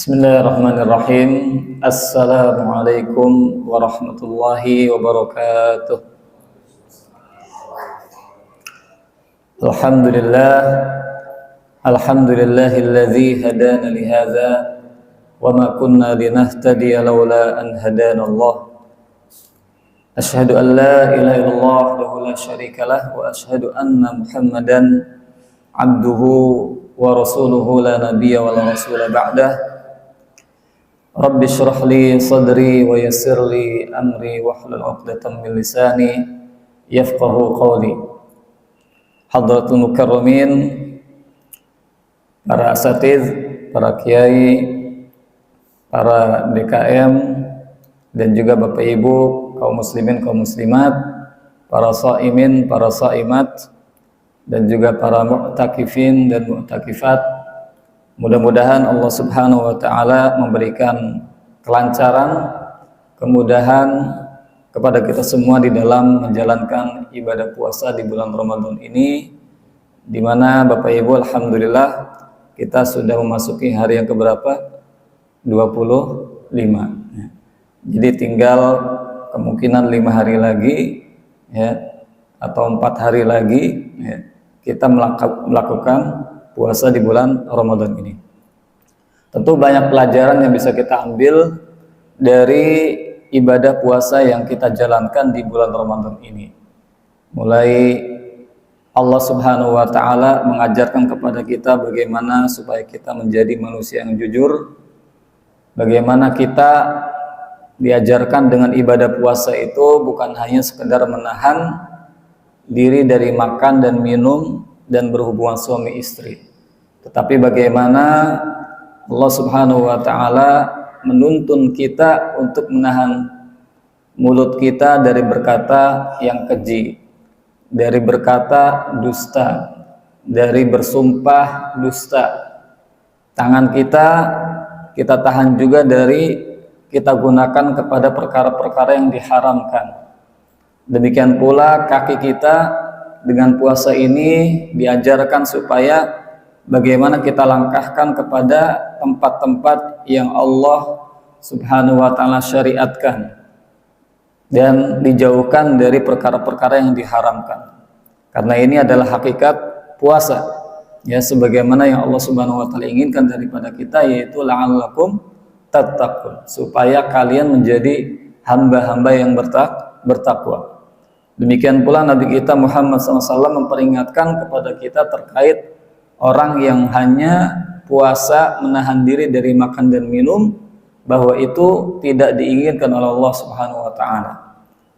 Bismillahirrahmanirrahim. Assalamualaikum warahmatullahi wabarakatuh. Alhamdulillahilladzi hadana lihadza wa ma kunna linahtadiya laula an hadana Allah. Asyhadu an la ilaha illallah wahdahu la syarikalah wa asyhadu anna Muhammadan abduhu wa rasuluhu la nabiyya wa la rasula ba'dah. Rabbi syrah li sadri wa yassir li amri wahlul 'uqdatam min lisani yafqahu qawli. Hadratul mukarramin, para asatiz, para kiai, para DKM, dan juga Bapak Ibu, kaum muslimin, kaum muslimat, para shaimin, para shaimat, dan juga para mu'takifin dan mu'takifat. Mudah-mudahan Allah Subhanahu wa ta'ala memberikan kelancaran, kemudahan kepada kita semua di dalam menjalankan ibadah puasa di bulan Ramadan ini, di mana Bapak Ibu, alhamdulillah kita sudah memasuki hari yang keberapa? 25. Jadi tinggal kemungkinan 5 hari lagi, ya, atau 4 hari lagi, ya, kita melakukan puasa di bulan Ramadan ini. Tentu banyak pelajaran yang bisa kita ambil dari ibadah puasa yang kita jalankan di bulan Ramadan ini. Mulai Allah Subhanahu wa ta'ala mengajarkan kepada kita bagaimana supaya kita menjadi manusia yang jujur, bagaimana kita diajarkan dengan ibadah puasa itu bukan hanya sekedar menahan diri dari makan dan minum dan berhubungan suami istri, tetapi bagaimana Allah Subhanahu wa ta'ala menuntun kita untuk menahan mulut kita dari berkata yang keji, dari berkata dusta, dari bersumpah dusta. Tangan kita tahan juga dari kita gunakan kepada perkara-perkara yang diharamkan. Demikian pula kaki kita dengan puasa ini diajarkan supaya bagaimana kita langkahkan kepada tempat-tempat yang Allah Subhanahu wa ta'ala syariatkan dan dijauhkan dari perkara-perkara yang diharamkan. Karena ini adalah hakikat puasa, ya, sebagaimana yang Allah Subhanahu wa ta'ala inginkan daripada kita, yaitu la'allakum tattaqun, supaya kalian menjadi hamba-hamba yang bertakwa. Demikian pula Nabi kita Muhammad SAW memperingatkan kepada kita terkait orang yang hanya puasa menahan diri dari makan dan minum, bahwa itu tidak diinginkan oleh Allah Subhanahu wa ta'ala.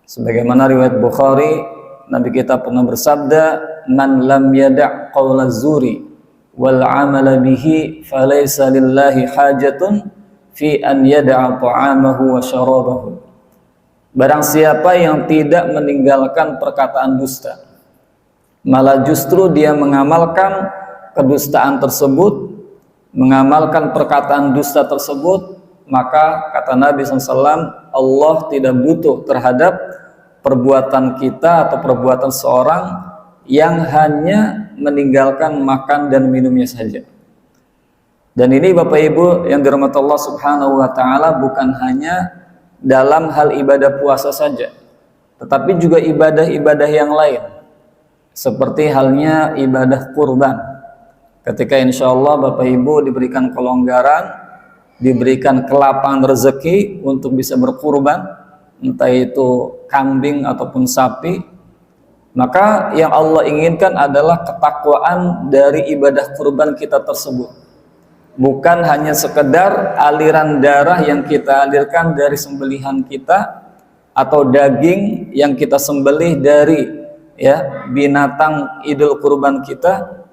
Sebagaimana riwayat Bukhari, Nabi kita pernah bersabda, "Man lam yada' qawla zuri wal 'amala bihi falaysa lillahi hajatun fi an yada'a ta'amahu wa syarabahu." Barang siapa yang tidak meninggalkan perkataan dusta, malah justru dia mengamalkan kedustaan tersebut, mengamalkan perkataan dusta tersebut, maka kata Nabi SAW, Allah tidak butuh terhadap perbuatan kita atau perbuatan seorang yang hanya meninggalkan makan dan minumnya saja. Dan ini Bapak Ibu yang dirahmati Allah Subhanahu wa ta'ala bukan hanya dalam hal ibadah puasa saja, tetapi juga ibadah-ibadah yang lain, seperti halnya ibadah kurban. Ketika insya Allah Bapak Ibu diberikan kelonggaran, diberikan kelapangan rezeki untuk bisa berkurban, entah itu kambing ataupun sapi, maka yang Allah inginkan adalah ketakwaan dari ibadah kurban kita tersebut. Bukan hanya sekedar aliran darah yang kita alirkan dari sembelihan kita, atau daging yang kita sembelih dari, ya, binatang idul kurban kita,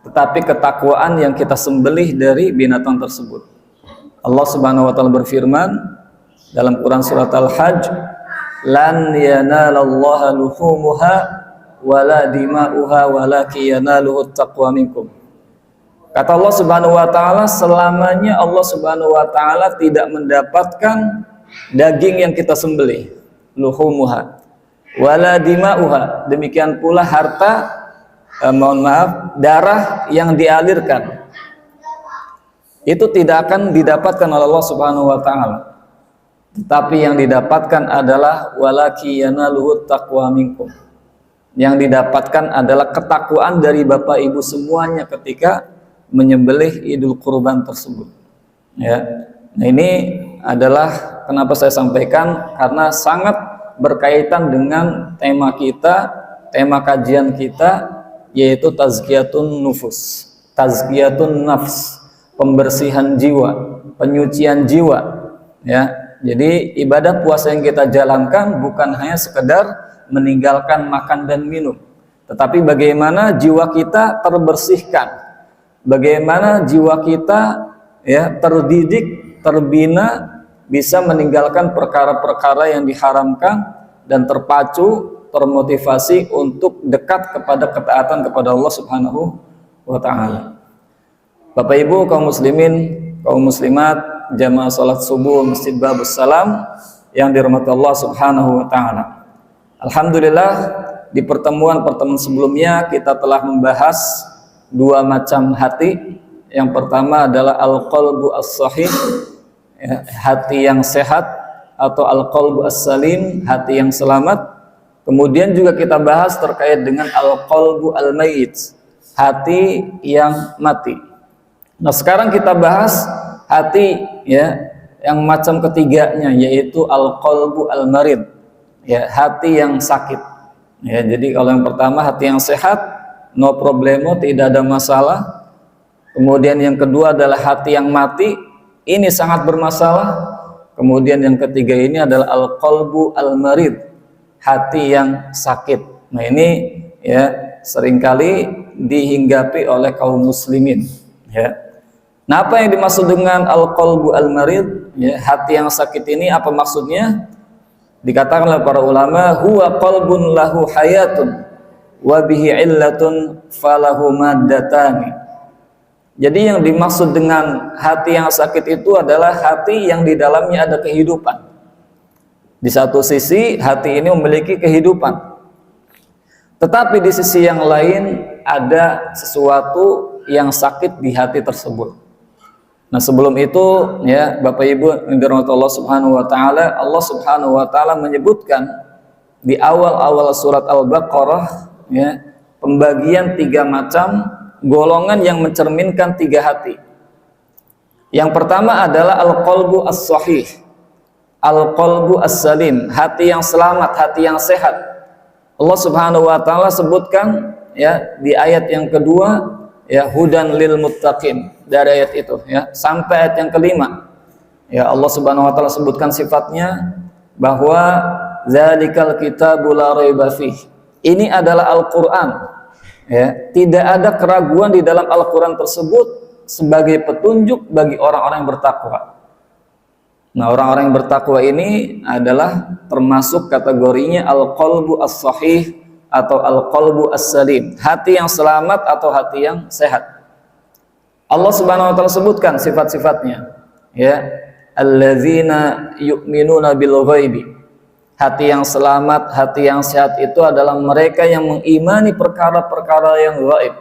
tetapi ketakwaan yang kita sembelih dari binatang tersebut. Allah Subhanahu wa ta'ala berfirman dalam Quran surat Al-Hajj, "Lan yanalallaha luhumuha wala dima'uha walakin yanaluhu taqwa minkum." Kata Allah Subhanahu wa ta'ala, selamanya Allah Subhanahu wa ta'ala tidak mendapatkan daging yang kita sembelih, luhumuha, wala dima'uha, demikian pula harta, darah yang dialirkan. itu tidak akan didapatkan oleh Allah Subhanahu wa taala. Tetapi yang didapatkan adalah walaki yanaluhu taqwa minkum. Yang didapatkan adalah ketakwaan dari Bapak Ibu semuanya ketika menyembelih Idul Kurban tersebut. Ya. Nah, ini adalah kenapa saya sampaikan, karena sangat berkaitan dengan tema kita, tema kajian kita, yaitu tazkiyatun nufus, tazkiyatun nafs, pembersihan jiwa, penyucian jiwa. Ya. Jadi ibadah puasa yang kita jalankan bukan hanya sekedar meninggalkan makan dan minum, tetapi bagaimana jiwa kita terbersihkan, bagaimana jiwa kita ya terdidik, terbina, bisa meninggalkan perkara-perkara yang diharamkan dan terpacu, termotivasi untuk dekat kepada ketaatan kepada Allah Subhanahu wa taala. Bapak Ibu kaum muslimin, kaum muslimat, jamaah salat subuh Masjid Babus Salam yang dirahmati Allah Subhanahu wa taala. Alhamdulillah, di pertemuan-pertemuan sebelumnya kita telah membahas dua macam hati. Yang pertama adalah al-qalbu as-sahih, ya, hati yang sehat, atau al-qalbu as-salim, hati yang selamat. Kemudian juga kita bahas terkait dengan al-qalbu al-mayyit, hati yang mati. Nah, sekarang kita bahas hati ya yang macam ketiganya, yaitu al-qalbu al-marid, ya, hati yang sakit. Ya, jadi kalau yang pertama hati yang sehat, no problemo, tidak ada masalah. Kemudian yang kedua adalah hati yang mati, ini sangat bermasalah. Kemudian yang ketiga ini adalah al-qalbu al-marid, hati yang sakit. Nah, ini ya seringkali dihinggapi oleh kaum muslimin, ya. Nah, apa yang dimaksud dengan al-qalbu al-marid, ya, hati yang sakit ini apa maksudnya? Dikatakan oleh para ulama, huwa qalbun lahu hayatun wa bihi illatun falahu maddatani. Jadi yang dimaksud dengan hati yang sakit itu adalah hati yang di dalamnya ada kehidupan. Di satu sisi hati ini memiliki kehidupan, tetapi di sisi yang lain ada sesuatu yang sakit di hati tersebut. Nah, sebelum itu ya Bapak Ibu yang dirahmati Allah Subhanahu wa taala, Allah Subhanahu wa taala menyebutkan di awal-awal surat Al-Baqarah ya, pembagian tiga macam golongan yang mencerminkan tiga hati. Yang pertama adalah al-qalbu as-sahih, al-qalbu as-salim, hati yang selamat, hati yang sehat. Allah Subhanahu wa taala sebutkan ya di ayat yang kedua, ya, hudan lil muttaqin, dari ayat itu ya sampai ayat yang kelima. Ya, Allah Subhanahu wa taala sebutkan sifatnya bahwa zalikal kitabul la raiba fih. Ini adalah Al-Qur'an. Ya, tidak ada keraguan di dalam Al-Qur'an tersebut sebagai petunjuk bagi orang-orang yang bertakwa. Nah, orang-orang yang bertakwa ini adalah termasuk kategorinya al-qalbu as-sahih atau al-qalbu as-salim, hati yang selamat atau hati yang sehat. Allah Subhanahu wa taala sebutkan sifat-sifatnya, ya, allazina yu'minuna bil ghaibi. Hati yang selamat, hati yang sehat itu adalah mereka yang mengimani perkara-perkara yang gaib.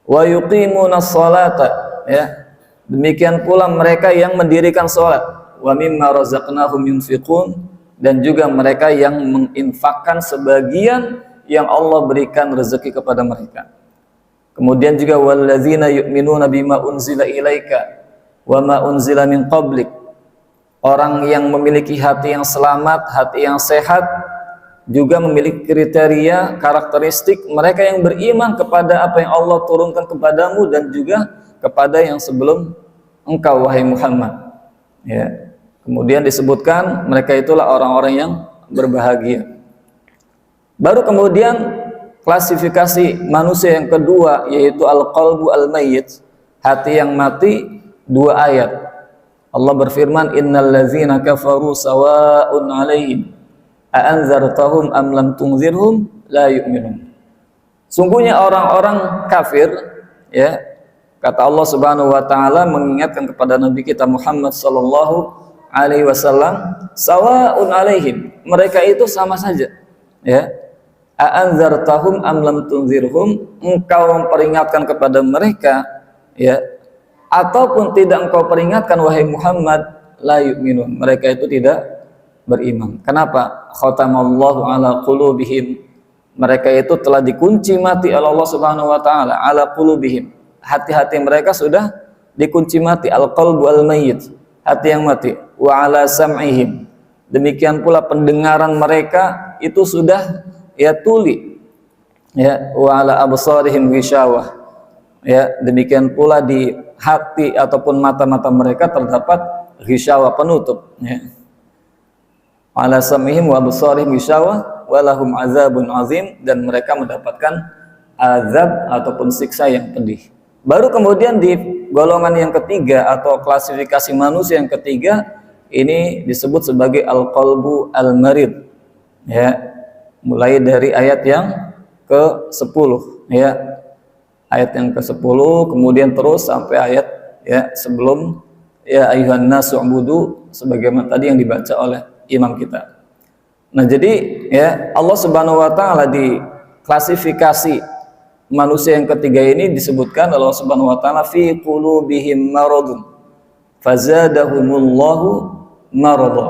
Wa yuqimuna sholata, ya. Demikian pula mereka yang mendirikan salat. Wa mimma razaqnahum yunfiqun, dan juga mereka yang menginfakkan sebagian yang Allah berikan rezeki kepada mereka. Kemudian juga wallazina yu'minuna bima unzila ilaika wa ma unzila min qablik. Orang yang memiliki hati yang selamat, hati yang sehat, juga memiliki kriteria, karakteristik mereka yang beriman kepada apa yang Allah turunkan kepadamu dan juga kepada yang sebelum engkau, wahai Muhammad. Ya. Kemudian disebutkan mereka itulah orang-orang yang berbahagia. Baru kemudian klasifikasi manusia yang kedua, yaitu al-qalbu al-mayyit, hati yang mati, dua ayat. Allah berfirman, innal ladzina kafaru sawa'un 'alaihim a anzartahum am lam tunzirhum la yu'minun. Sungguhnya orang-orang kafir, ya, kata Allah Subhanahu wa taala mengingatkan kepada Nabi kita Muhammad sallallahu alaihi wasallam, sawa'un 'alaihim, mereka itu sama saja, ya. A'anzartahum am lam tunzirhum, engkau memperingatkan kepada mereka, ya, ataupun tidak engkau peringatkan wahai Muhammad, la yu'minun, mereka itu tidak beriman. Kenapa? Khatamallahu ala qulubihim, mereka itu telah dikunci mati oleh Allah Subhanahu wa taala, ala qulubihim, hati-hati mereka sudah dikunci mati, al-qalbu al-mayyit, hati yang mati, wa ala sam'ihim, demikian pula pendengaran mereka itu sudah ya tuli, ya, wa ala absarihim ghishawah, ya, demikian pula di hati ataupun mata-mata mereka terdapat ghishawah, penutup, ya. Ala sam'ihim wa absarihim ghishawah wa lahum azabun azim, dan mereka mendapatkan azab ataupun siksa yang pedih. Baru kemudian di golongan yang ketiga atau klasifikasi manusia yang ketiga ini disebut sebagai al-qalbu al-marid, ya, mulai dari ayat yang ke-10, ya, ayat yang ke-10 kemudian terus sampai ayat ya sebelum ya ayuhan nasu ubudu, sebagaimana tadi yang dibaca oleh imam kita. Nah, jadi ya Allah Subhanahu wa taala di klasifikasi manusia yang ketiga ini disebutkan Allah Subhanahu wa taala fi qulubihim maradun fazadahumullahu marada,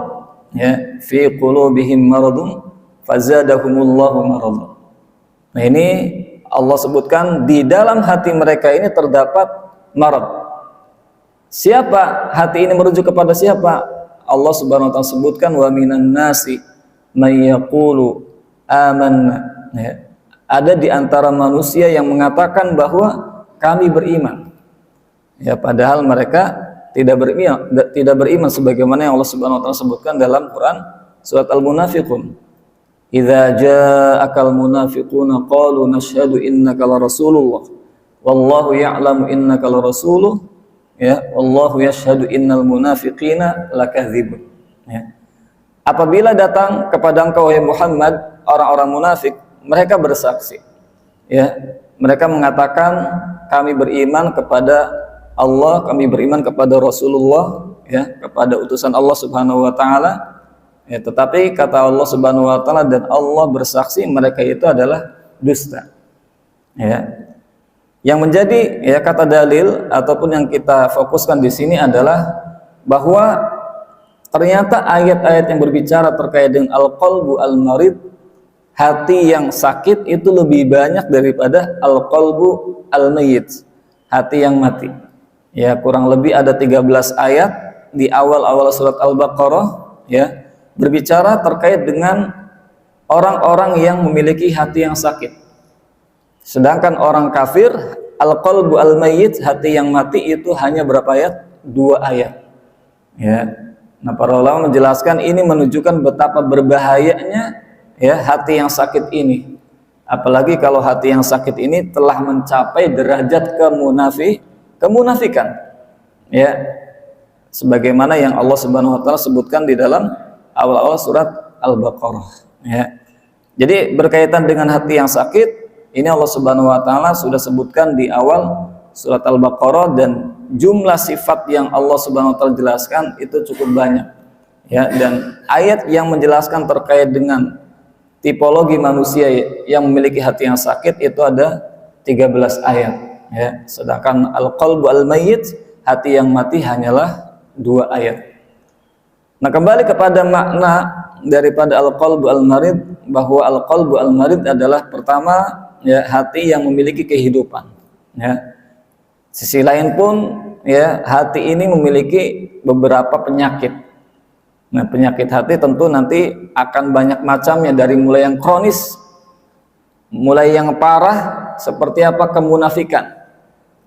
ya, fi qulubihim maradun fazadahumullahu marada. Nah, ini Allah sebutkan di dalam hati mereka ini terdapat marad. Siapa hati ini merujuk kepada siapa? Allah Subhanahu wa taala sebutkan wa minan nasi may yaqulu amanna, ya. Ada di antara manusia yang mengatakan bahwa kami beriman, ya, padahal mereka tidak beriman sebagaimana yang Allah Subhanahu wa taala sebutkan dalam Quran surat Al-Munafiqun. Idza ja'akal munafiquna qalu nashhadu innaka la rasulullah wallahu ya'lamu innaka la rasuluh, ya, wallahu yashhadu innal munafiqina lakadzibun, ya. Apabila datang kepada engkau wahai Muhammad orang-orang munafik, mereka bersaksi, ya, mereka mengatakan kami beriman kepada Allah, kami beriman kepada Rasulullah, ya, kepada utusan Allah Subhanahu wa taala, ya, tetapi kata Allah Subhanahu wa taala dan Allah bersaksi mereka itu adalah dusta, ya. Yang menjadi ya kata dalil ataupun yang kita fokuskan di sini adalah bahwa ternyata ayat-ayat yang berbicara terkait dengan al-qalbu al-marid, hati yang sakit, itu lebih banyak daripada al-qalbu al-mayyit, hati yang mati. Ya, kurang lebih ada 13 ayat di awal-awal surat Al-Baqarah, ya, berbicara terkait dengan orang-orang yang memiliki hati yang sakit. Sedangkan orang kafir, al-qalbu al-mayyit, hati yang mati, itu hanya berapa ayat? 2 ayat. Ya. Nah, para ulama menjelaskan ini menunjukkan betapa berbahayanya ya hati yang sakit ini. Apalagi kalau hati yang sakit ini telah mencapai derajat kemunafikan. Ya. Sebagaimana yang Allah Subhanahu wa taala sebutkan di dalam awal-awal surat Al-Baqarah, ya. Jadi berkaitan dengan hati yang sakit, ini Allah Subhanahu wa taala sudah sebutkan di awal surat Al-Baqarah, dan jumlah sifat yang Allah Subhanahu wa taala jelaskan itu cukup banyak, ya, dan ayat yang menjelaskan terkait dengan tipologi manusia yang memiliki hati yang sakit itu ada 13 ayat, ya. Sedangkan al-qalbu al-mayyit, hati yang mati, hanyalah 2 ayat. Nah, kembali kepada makna daripada al-qalbu al-marid, bahwa al-qalbu al-marid adalah pertama ya hati yang memiliki kehidupan, ya. Sisi lain pun ya hati ini memiliki beberapa penyakit. Nah, penyakit hati tentu nanti akan banyak macamnya, dari mulai yang kronis, mulai yang parah seperti apa kemunafikan.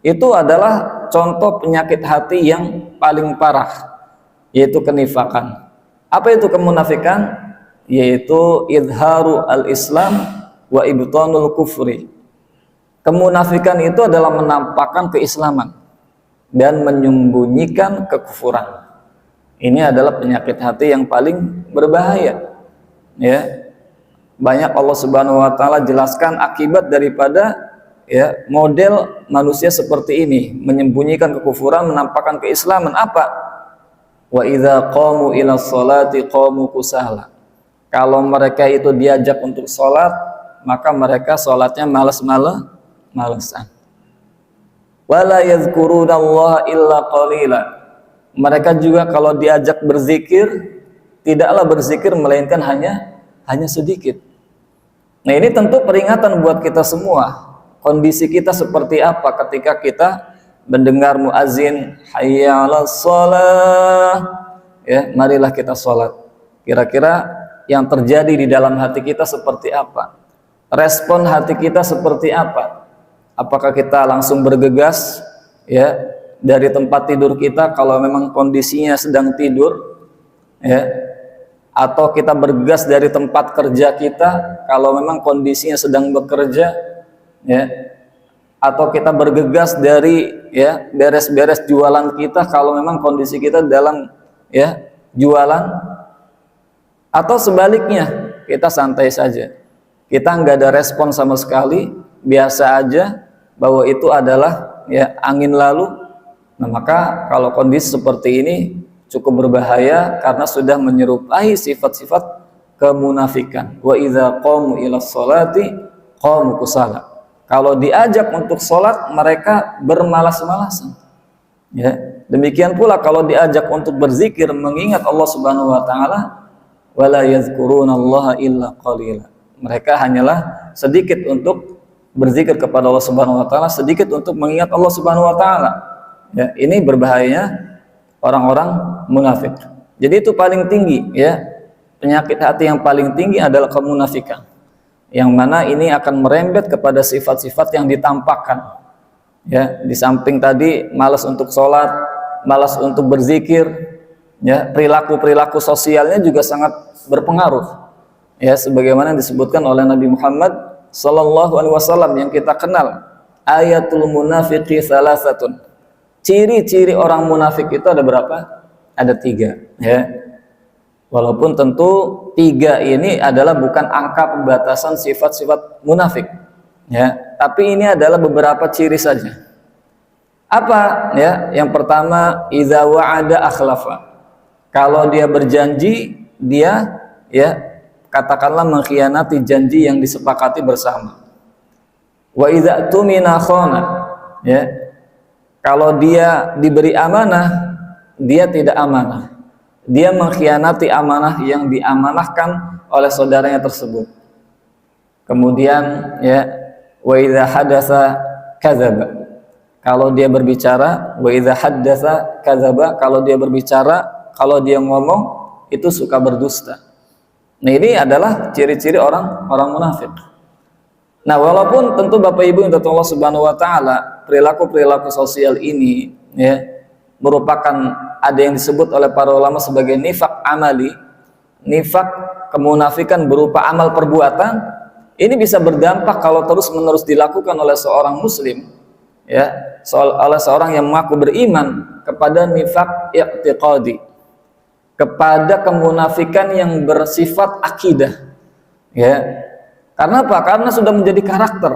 Itu adalah contoh penyakit hati yang paling parah, yaitu kenifakan. Apa itu kemunafikan? Yaitu idharu al-Islam wa ibtanul kufri. Kemunafikan itu adalah menampakkan keislaman dan menyembunyikan kekufuran. Ini adalah penyakit hati yang paling berbahaya, ya. Banyak Allah Subhanahu wa taala jelaskan akibat daripada ya model manusia seperti ini, menyembunyikan kekufuran, menampakkan keislaman. Apa? Wa idza qamu ila sholati qamu kusala. Kalau mereka itu diajak untuk sholat, maka mereka sholatnya males-malesan. wala yadhkurunallaha illa qalila. Mereka juga kalau diajak berzikir, tidaklah berzikir melainkan hanya sedikit. Nah, ini tentu peringatan buat kita semua. Kondisi kita seperti apa ketika kita mendengar muazin hayya 'alas shalah, ya, marilah kita sholat. Kira-kira yang terjadi di dalam hati kita seperti apa? Respon hati kita seperti apa? Apakah kita langsung bergegas, ya, dari tempat tidur kita kalau memang kondisinya sedang tidur, ya, atau kita bergegas dari tempat kerja kita kalau memang kondisinya sedang bekerja, ya, atau kita bergegas dari, ya, beres-beres jualan kita kalau memang kondisi kita dalam, ya, jualan, atau sebaliknya kita santai saja, kita nggak ada respon sama sekali, biasa aja bahwa itu adalah, ya, angin lalu. Nah, maka kalau kondisi seperti ini cukup berbahaya karena sudah menyerupai sifat-sifat kemunafikan. Wa idza qamu ila sholati qamu kusala. Kalau diajak untuk sholat, mereka bermalas-malasan. Ya, demikian pula kalau diajak untuk berzikir, mengingat Allah Subhanahu wa taala, wala yadhkurunallaha illa qalila. Mereka hanyalah sedikit untuk berzikir kepada Allah Subhanahu wa taala, sedikit untuk mengingat Allah Subhanahu wa taala. Ya, ini berbahayanya orang-orang munafik. Jadi itu paling tinggi, ya. Penyakit hati yang paling tinggi adalah kemunafikan. Yang mana ini akan merembet kepada sifat-sifat yang ditampakkan. Ya, di samping tadi malas untuk sholat, malas untuk berzikir, ya, perilaku-perilaku sosialnya juga sangat berpengaruh. Ya, sebagaimana disebutkan oleh Nabi Muhammad sallallahu alaihi wasallam yang kita kenal, ayatul munafiqi salasatun. Ciri-ciri orang munafik itu ada berapa? Ada 3, ya. Walaupun tentu 3 ini adalah bukan angka pembatasan sifat-sifat munafik, ya. Tapi ini adalah beberapa ciri saja. Apa? Ya, yang pertama, idza wa'ada akhlafa. Kalau dia berjanji, dia, ya, katakanlah mengkhianati janji yang disepakati bersama. Wa idza tumina khana. Ya. Kalau dia diberi amanah, dia tidak amanah. Dia mengkhianati amanah yang diamanahkan oleh saudaranya tersebut. Kemudian, ya, wa idza hadatsa kadzaba. Kalau dia berbicara, wa idza haddatsa kadzaba, kalau dia berbicara, kalau dia ngomong itu suka berdusta. Nah, ini adalah ciri-ciri orang munafik. Nah, walaupun tentu Bapak Ibu yang dirahmati Allah Subhanahu wa taala, perilaku-perilaku sosial ini, ya, merupakan ada yang disebut oleh para ulama sebagai nifak amali. Nifak, kemunafikan berupa amal perbuatan, ini bisa berdampak kalau terus-menerus dilakukan oleh seorang muslim, ya, oleh seorang yang mengaku beriman, kepada nifak i'tiqadi, kepada kemunafikan yang bersifat akidah, ya. Karena apa? Karena sudah menjadi karakter,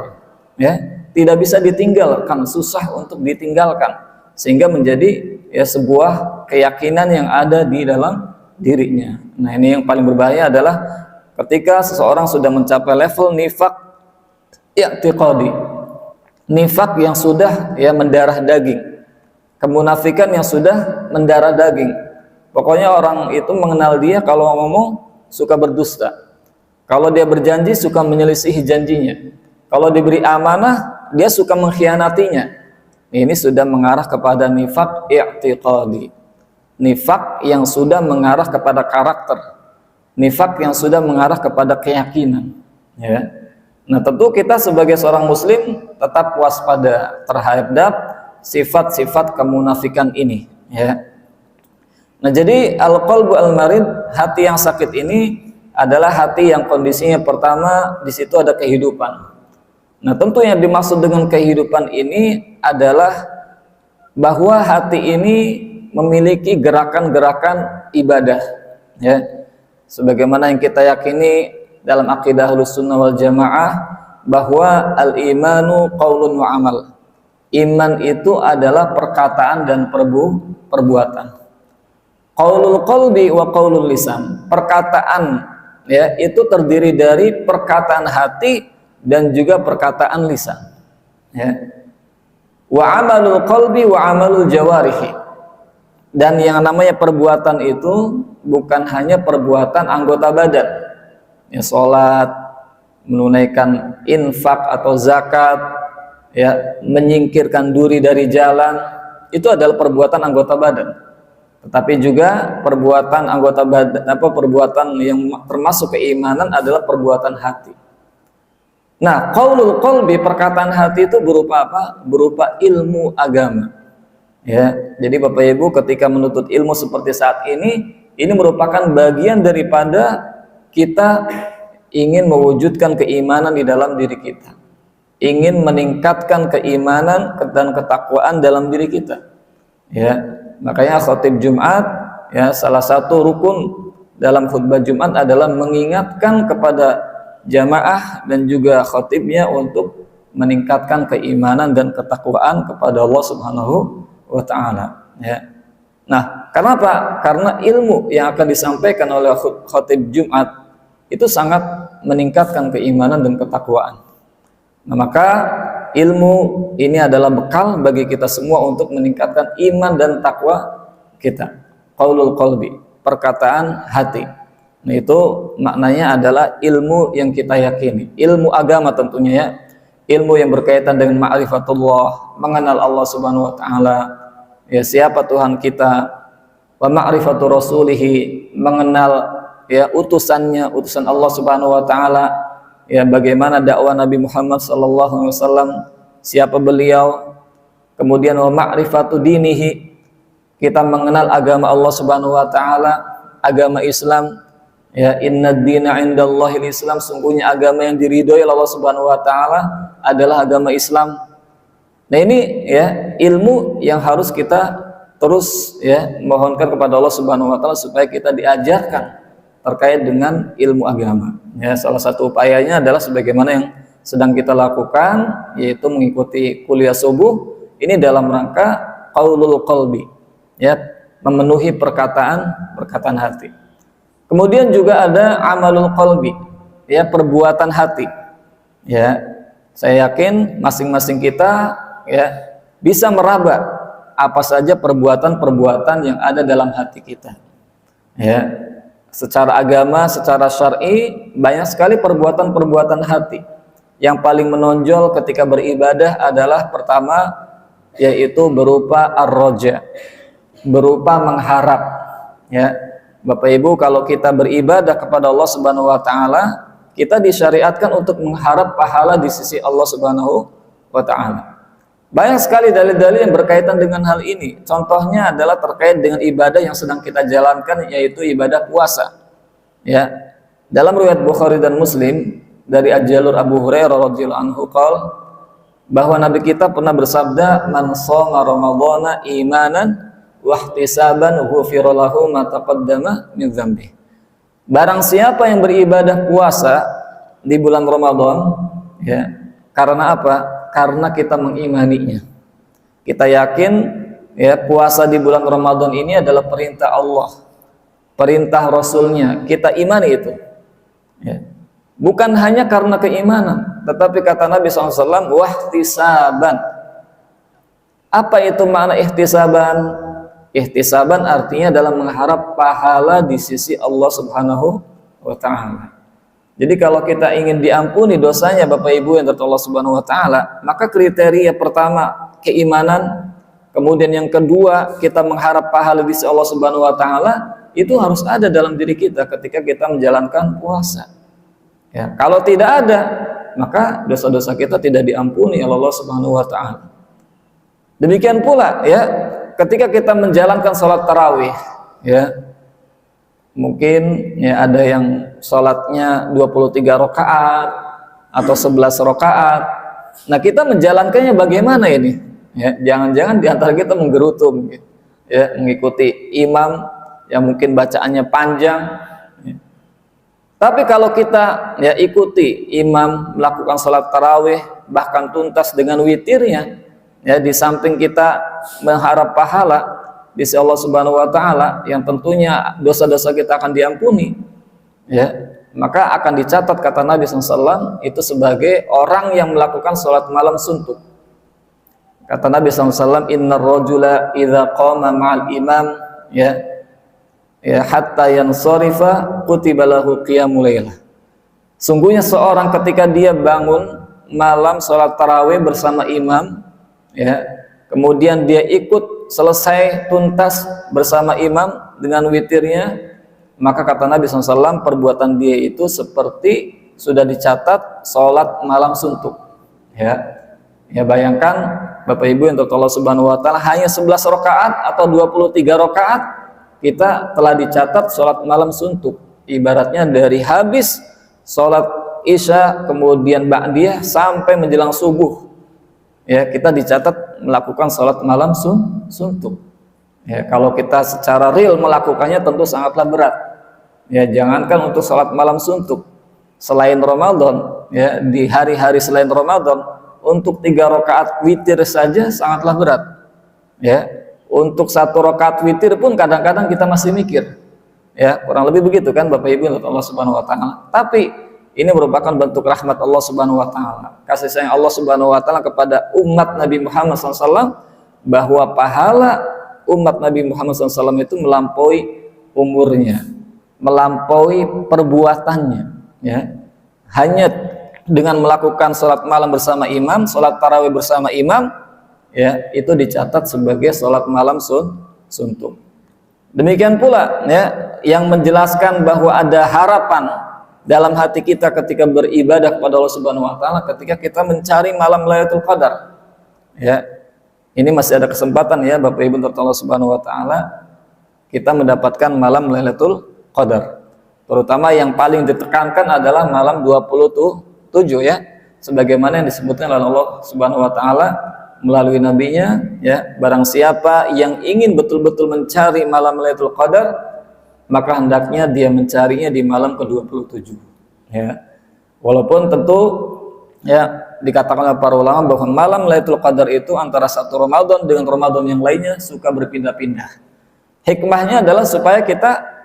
ya, tidak bisa ditinggalkan, susah untuk ditinggalkan, sehingga menjadi, ya, sebuah keyakinan yang ada di dalam dirinya. Nah, ini yang paling berbahaya adalah ketika seseorang sudah mencapai level nifak i'tiqadi, nifak yang sudah, ya, mendarah daging, kemunafikan yang sudah mendarah daging. Pokoknya orang itu mengenal dia kalau ngomong suka berdusta, kalau dia berjanji suka menyelisihi janjinya, kalau diberi amanah dia suka mengkhianatinya. Ini sudah mengarah kepada nifak i'tiqadi, nifak yang sudah mengarah kepada karakter, nifak yang sudah mengarah kepada keyakinan, ya. Nah, tentu kita sebagai seorang muslim tetap waspada terhadap sifat-sifat kemunafikan ini, ya. Nah, jadi al-qalbu al-marid, hati yang sakit ini adalah hati yang kondisinya pertama di situ ada kehidupan. Nah, tentu yang dimaksud dengan kehidupan ini adalah bahwa hati ini memiliki gerakan-gerakan ibadah, ya. Sebagaimana yang kita yakini dalam akidah Ahlussunnah wal Jamaah bahwa al-imanu qaulun wa amal. Iman itu adalah perkataan dan perbuatan. Qaulul qalbi wa qaulul lisan. Perkataan, ya, itu terdiri dari perkataan hati dan juga perkataan lisan, ya. wa amalul qalbi wa amalul jawarihi. Dan yang namanya perbuatan itu bukan hanya perbuatan anggota badan, ya sholat, menunaikan infak atau zakat, ya menyingkirkan duri dari jalan, itu adalah perbuatan anggota badan. Tetapi juga perbuatan anggota badan, perbuatan yang termasuk keimanan adalah perbuatan hati. Nah, qaulul qalbi, perkataan hati itu berupa apa? Berupa ilmu agama. Ya, jadi Bapak Ibu ketika menuntut ilmu seperti saat ini merupakan bagian daripada kita ingin mewujudkan keimanan di dalam diri kita, ingin meningkatkan keimanan dan ketakwaan dalam diri kita. Ya, makanya khotib Jumat, ya salah satu rukun dalam khutbah Jumat adalah mengingatkan kepada jamaah dan juga khotibnya untuk meningkatkan keimanan dan ketakwaan kepada Allah Subhanahu wa ta'ala, ya. Nah, kenapa? Karena ilmu yang akan disampaikan oleh khotib Jumat itu sangat meningkatkan keimanan dan ketakwaan. Nah, maka ilmu ini adalah bekal bagi kita semua untuk meningkatkan iman dan takwa kita. Qaulul qalbi, perkataan hati. Nah, itu maknanya adalah ilmu yang kita yakini, ilmu agama tentunya, ya. Ilmu yang berkaitan dengan ma'rifatullah, mengenal Allah Subhanahu wa ta'ala, ya siapa Tuhan kita, wa ma'rifatu rasulihi, mengenal ya utusannya, utusan Allah Subhanahu wa ta'ala, ya bagaimana dakwah Nabi Muhammad sallallahu alaihi wasallam, siapa beliau. Kemudian wa ma'rifatu dinihi, kita mengenal agama Allah Subhanahu wa ta'ala, agama Islam. Ya, inna dina indallahil Islam, sungguhnya agama yang diridhoi Allah Subhanahu wa ta'ala adalah agama Islam. Nah, ini ya ilmu yang harus kita terus ya mohonkan kepada Allah Subhanahu wa ta'ala supaya kita diajarkan terkait dengan ilmu agama. Ya, salah satu upayanya adalah sebagaimana yang sedang kita lakukan, yaitu mengikuti kuliah subuh ini dalam rangka qaulul qalbi, ya memenuhi perkataan hati. Kemudian juga ada amalul qalbi, ya perbuatan hati. Ya, saya yakin masing-masing kita ya bisa meraba apa saja perbuatan-perbuatan yang ada dalam hati kita. Ya, secara agama, secara syar'i banyak sekali perbuatan-perbuatan hati. Yang paling menonjol ketika beribadah adalah pertama yaitu berupa ar-raja, berupa mengharap. Ya, Bapak Ibu, kalau kita beribadah kepada Allah Subhanahu wa ta'ala, kita disyariatkan untuk mengharap pahala di sisi Allah Subhanahu wa ta'ala. Banyak sekali dalil-dalil yang berkaitan dengan hal ini. Contohnya adalah terkait dengan ibadah yang sedang kita jalankan, yaitu ibadah puasa. Ya, dalam riwayat Bukhari dan Muslim dari jalur Abu Hurairah radhiyallahu anhu qala, bahwa Nabi kita pernah bersabda, man shoma ramadhana imanan wahtisaban ghufira lahu ma taqaddama min dzambi. Barang siapa yang beribadah puasa di bulan Ramadan, ya, karena apa? Karena kita mengimaninya. Kita yakin ya puasa di bulan Ramadan ini adalah perintah Allah, perintah Rasulnya. Kita imani itu. Ya. Bukan hanya karena keimanan, tetapi kata Nabi SAW, wahtisaban. Apa itu makna ihtisaban? Ihtisaban artinya dalam mengharap pahala di sisi Allah Subhanahu wa ta'ala. Jadi kalau kita ingin diampuni dosanya Bapak Ibu yang dari Allah Subhanahu wa ta'ala, maka kriteria pertama keimanan, kemudian yang kedua kita mengharap pahala di sisi Allah Subhanahu wa ta'ala, itu harus ada dalam diri kita ketika kita menjalankan puasa. Ya, kalau tidak ada, maka dosa-dosa kita tidak diampuni oleh Allah Subhanahu wa ta'ala. Demikian pula ya ketika kita menjalankan sholat tarawih, ya mungkin ya ada yang sholatnya 23 rakaat atau 11 rakaat. Nah, kita menjalankannya bagaimana ini? Ya, jangan-jangan diantara kita menggerutu, ya mengikuti imam yang mungkin bacaannya panjang. Ya. Tapi kalau kita ya ikuti imam melakukan sholat tarawih bahkan tuntas dengan witirnya, ya di samping kita mengharap pahala di sisi Allah Subhanahu wa ta'ala yang tentunya dosa-dosa kita akan diampuni, ya maka akan dicatat kata Nabi SAW itu sebagai orang yang melakukan sholat malam suntuk. Kata Nabi SAW, innar rajula idza qama ma'al imam ya hatta yansarifa kutiba lahu qiyamul lailah. Sungguhnya seorang ketika dia bangun malam sholat tarawih bersama imam ya, kemudian dia ikut selesai tuntas bersama imam dengan witirnya, maka kata Nabi SAW, perbuatan dia itu seperti sudah dicatat sholat malam suntuk. Ya bayangkan Bapak Ibu yang Allah Subhanahu Wa Taala, hanya 11 rakaat atau 23 rakaat kita telah dicatat sholat malam suntuk. Ibaratnya dari habis sholat isya kemudian ba'diyah sampai menjelang subuh, ya kita dicatat melakukan sholat malam suntuk. Ya, kalau kita secara real melakukannya tentu sangatlah berat. Ya, jangankan untuk sholat malam suntuk, selain Ramadan, ya di hari-hari selain Ramadan, untuk 3 rakaat witir saja sangatlah berat. Ya, untuk 1 rakaat witir pun kadang-kadang kita masih mikir. Ya, kurang lebih begitu kan Bapak Ibu Allah Subhanahu Wa Taala. Tapi ini merupakan bentuk rahmat Allah Subhanahu Wa Taala, kasih sayang Allah Subhanahu Wa Taala kepada umat Nabi Muhammad SAW, bahwa pahala umat Nabi Muhammad SAW itu melampaui umurnya, melampaui perbuatannya. Ya, hanya dengan melakukan sholat malam bersama imam, sholat tarawih bersama imam, ya itu dicatat sebagai sholat malam suntuk. Demikian pula ya yang menjelaskan bahwa ada harapan dalam hati kita ketika beribadah kepada Allah Subhanahu Wa Taala, ketika kita mencari malam Lailatul Qadar. Ya, ini masih ada kesempatan ya Bapak Ibu Allah Subhanahu Wa Taala, kita mendapatkan malam Lailatul Qadar. Terutama yang paling ditekankan adalah malam 27 ya, sebagaimana yang disebutkan oleh Allah Subhanahu Wa Taala melalui nabinya, ya barang siapa yang ingin betul-betul mencari malam Lailatul Qadar, maka hendaknya dia mencarinya di malam ke-27. Ya, walaupun tentu ya dikatakan oleh para ulama bahwa malam Lailatul Qadar itu antara satu Ramadan dengan Ramadan yang lainnya suka berpindah-pindah. Hikmahnya adalah supaya kita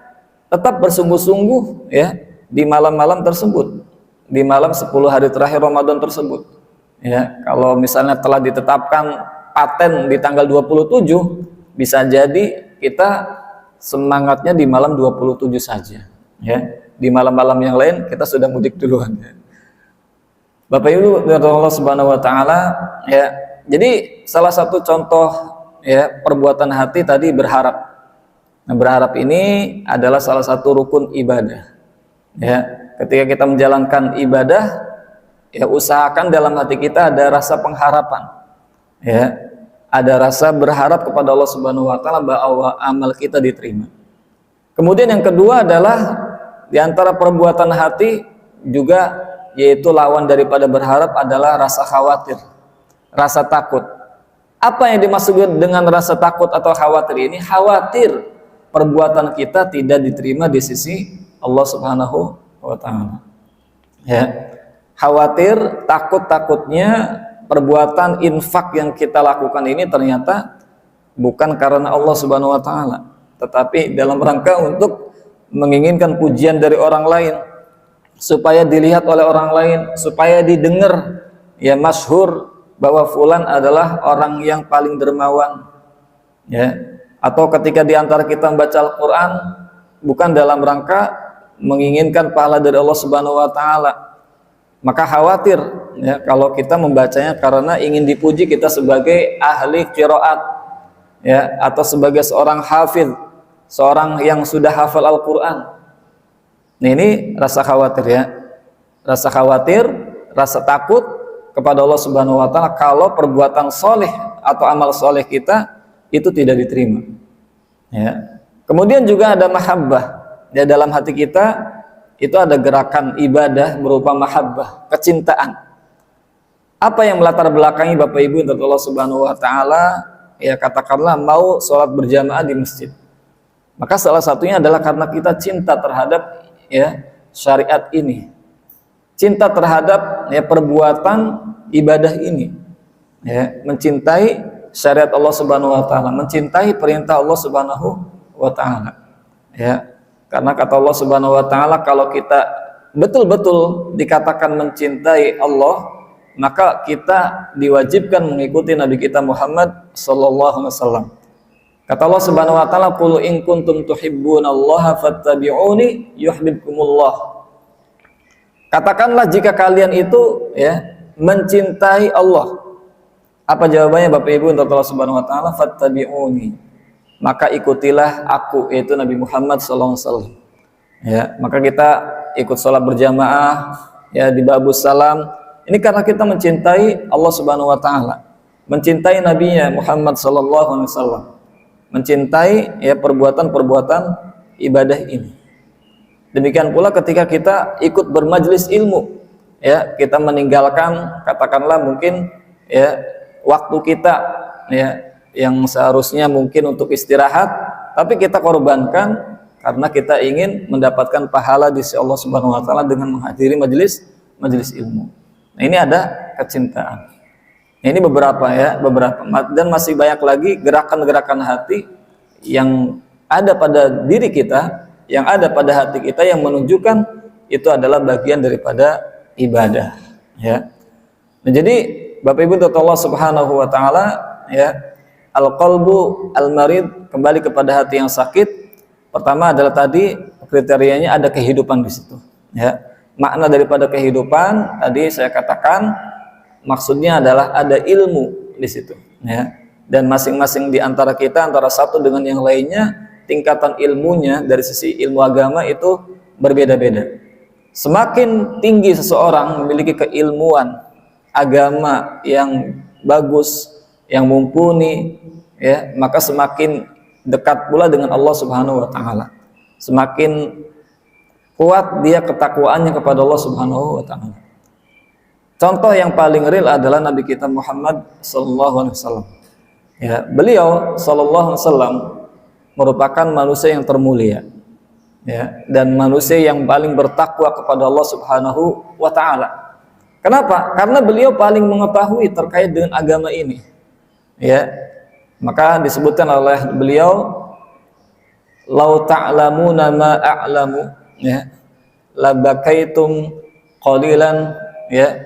tetap bersungguh-sungguh ya di malam-malam tersebut, di malam 10 hari terakhir Ramadan tersebut. Ya, kalau misalnya telah ditetapkan paten di tanggal 27, bisa jadi kita semangatnya di malam 27 saja. Ya, di malam-malam yang lain kita sudah mudik duluan. Ya. Bapak Ibu dari Allah Subhanahu Wa Taala, ya. Jadi salah satu contoh ya perbuatan hati tadi berharap. Nah, berharap ini adalah salah satu rukun ibadah. Ya, ketika kita menjalankan ibadah, ya usahakan dalam hati kita ada rasa pengharapan. Ya, ada rasa berharap kepada Allah Subhanahu Wa Taala bahwa amal kita diterima. Kemudian yang kedua adalah di antara perbuatan hati juga, yaitu lawan daripada berharap adalah rasa khawatir, rasa takut. Apa yang dimaksud dengan rasa takut atau khawatir ini? Khawatir perbuatan kita tidak diterima di sisi Allah Subhanahu Wa Taala. Ya, khawatir, takutnya perbuatan infak yang kita lakukan ini ternyata bukan karena Allah Subhanahu Wa Taala, tetapi dalam rangka untuk menginginkan pujian dari orang lain, supaya dilihat oleh orang lain, supaya didengar ya masyhur bahwa fulan adalah orang yang paling dermawan. Ya, atau ketika diantara kita membaca Al-Quran bukan dalam rangka menginginkan pahala dari Allah Subhanahu Wa Taala, maka khawatir ya kalau kita membacanya karena ingin dipuji kita sebagai ahli qiraat ya, atau sebagai seorang hafidh, seorang yang sudah hafal Al-Quran. Nah, ini rasa khawatir ya, rasa khawatir, rasa takut kepada Allah Subhanahu Wa Taala kalau perbuatan soleh atau amal soleh kita itu tidak diterima. Ya. Kemudian juga ada mahabbah. Ya, dalam hati kita itu ada gerakan ibadah berupa mahabbah, kecintaan. Apa yang melatar belakangi Bapak Ibu untuk Allah Subhanahu Wa Taala? Ya, katakanlah mau sholat berjamaah di masjid. Maka salah satunya adalah karena kita cinta terhadap ya syariat ini, cinta terhadap ya perbuatan ibadah ini, ya mencintai syariat Allah Subhanahu Wa Taala, mencintai perintah Allah Subhanahu Wa Taala. Ya, karena kata Allah Subhanahu Wa Taala, kalau kita betul-betul dikatakan mencintai Allah, maka kita diwajibkan mengikuti Nabi kita Muhammad sallallahu alaihi wasallam. Kata Allah Subhanahu wa taala, "Qul in kuntum tuhibbunallaha fattabi'uni yuhibbukumullah." Katakanlah jika kalian itu ya mencintai Allah. Apa jawabannya Bapak Ibu untuk Allah Subhanahu wa taala? Fattabi'uni. Maka ikutilah aku, yaitu Nabi Muhammad sallallahu alaihi wasallam. Ya, maka kita ikut sholat berjamaah ya di babus salam. Ini karena kita mencintai Allah Subhanahu wa taala, mencintai nabinya Muhammad sallallahu alaihi wasallam, mencintai ya perbuatan-perbuatan ibadah ini. Demikian pula ketika kita ikut bermajlis ilmu, ya kita meninggalkan katakanlah mungkin ya waktu kita ya yang seharusnya mungkin untuk istirahat, tapi kita korbankan karena kita ingin mendapatkan pahala di sisi Allah Subhanahu wa taala dengan menghadiri majelis ilmu. Nah, ini ada kecintaan. Nah, ini beberapa dan masih banyak lagi gerakan-gerakan hati yang ada pada diri kita, yang ada pada hati kita yang menunjukkan itu adalah bagian daripada ibadah, ya. Nah, jadi Bapak Ibu Allah Subhanahu wa taala ya, al-qalbu al-marid, kembali kepada hati yang sakit. Pertama adalah tadi kriterianya ada kehidupan di situ. Ya, makna daripada kehidupan tadi saya katakan maksudnya adalah ada ilmu di situ. Ya, dan masing-masing di antara kita antara satu dengan yang lainnya tingkatan ilmunya dari sisi ilmu agama itu berbeda-beda. Semakin tinggi seseorang memiliki keilmuan agama yang bagus, yang mumpuni, ya, maka semakin dekat pula dengan Allah Subhanahu wa taala. Semakin kuat dia ketakwaannya kepada Allah Subhanahu wa taala. Contoh yang paling real adalah Nabi kita Muhammad sallallahu alaihi wasallam. Ya, beliau sallallahu alaihi wasallam merupakan manusia yang termulia. Ya, dan manusia yang paling bertakwa kepada Allah Subhanahu wa taala. Kenapa? Karena beliau paling mengetahui terkait dengan agama ini. Ya. Maka disebutkan oleh beliau, "Lau ta'lamuna ma a'lamu," ya, "la bakaitum qalilan," ya.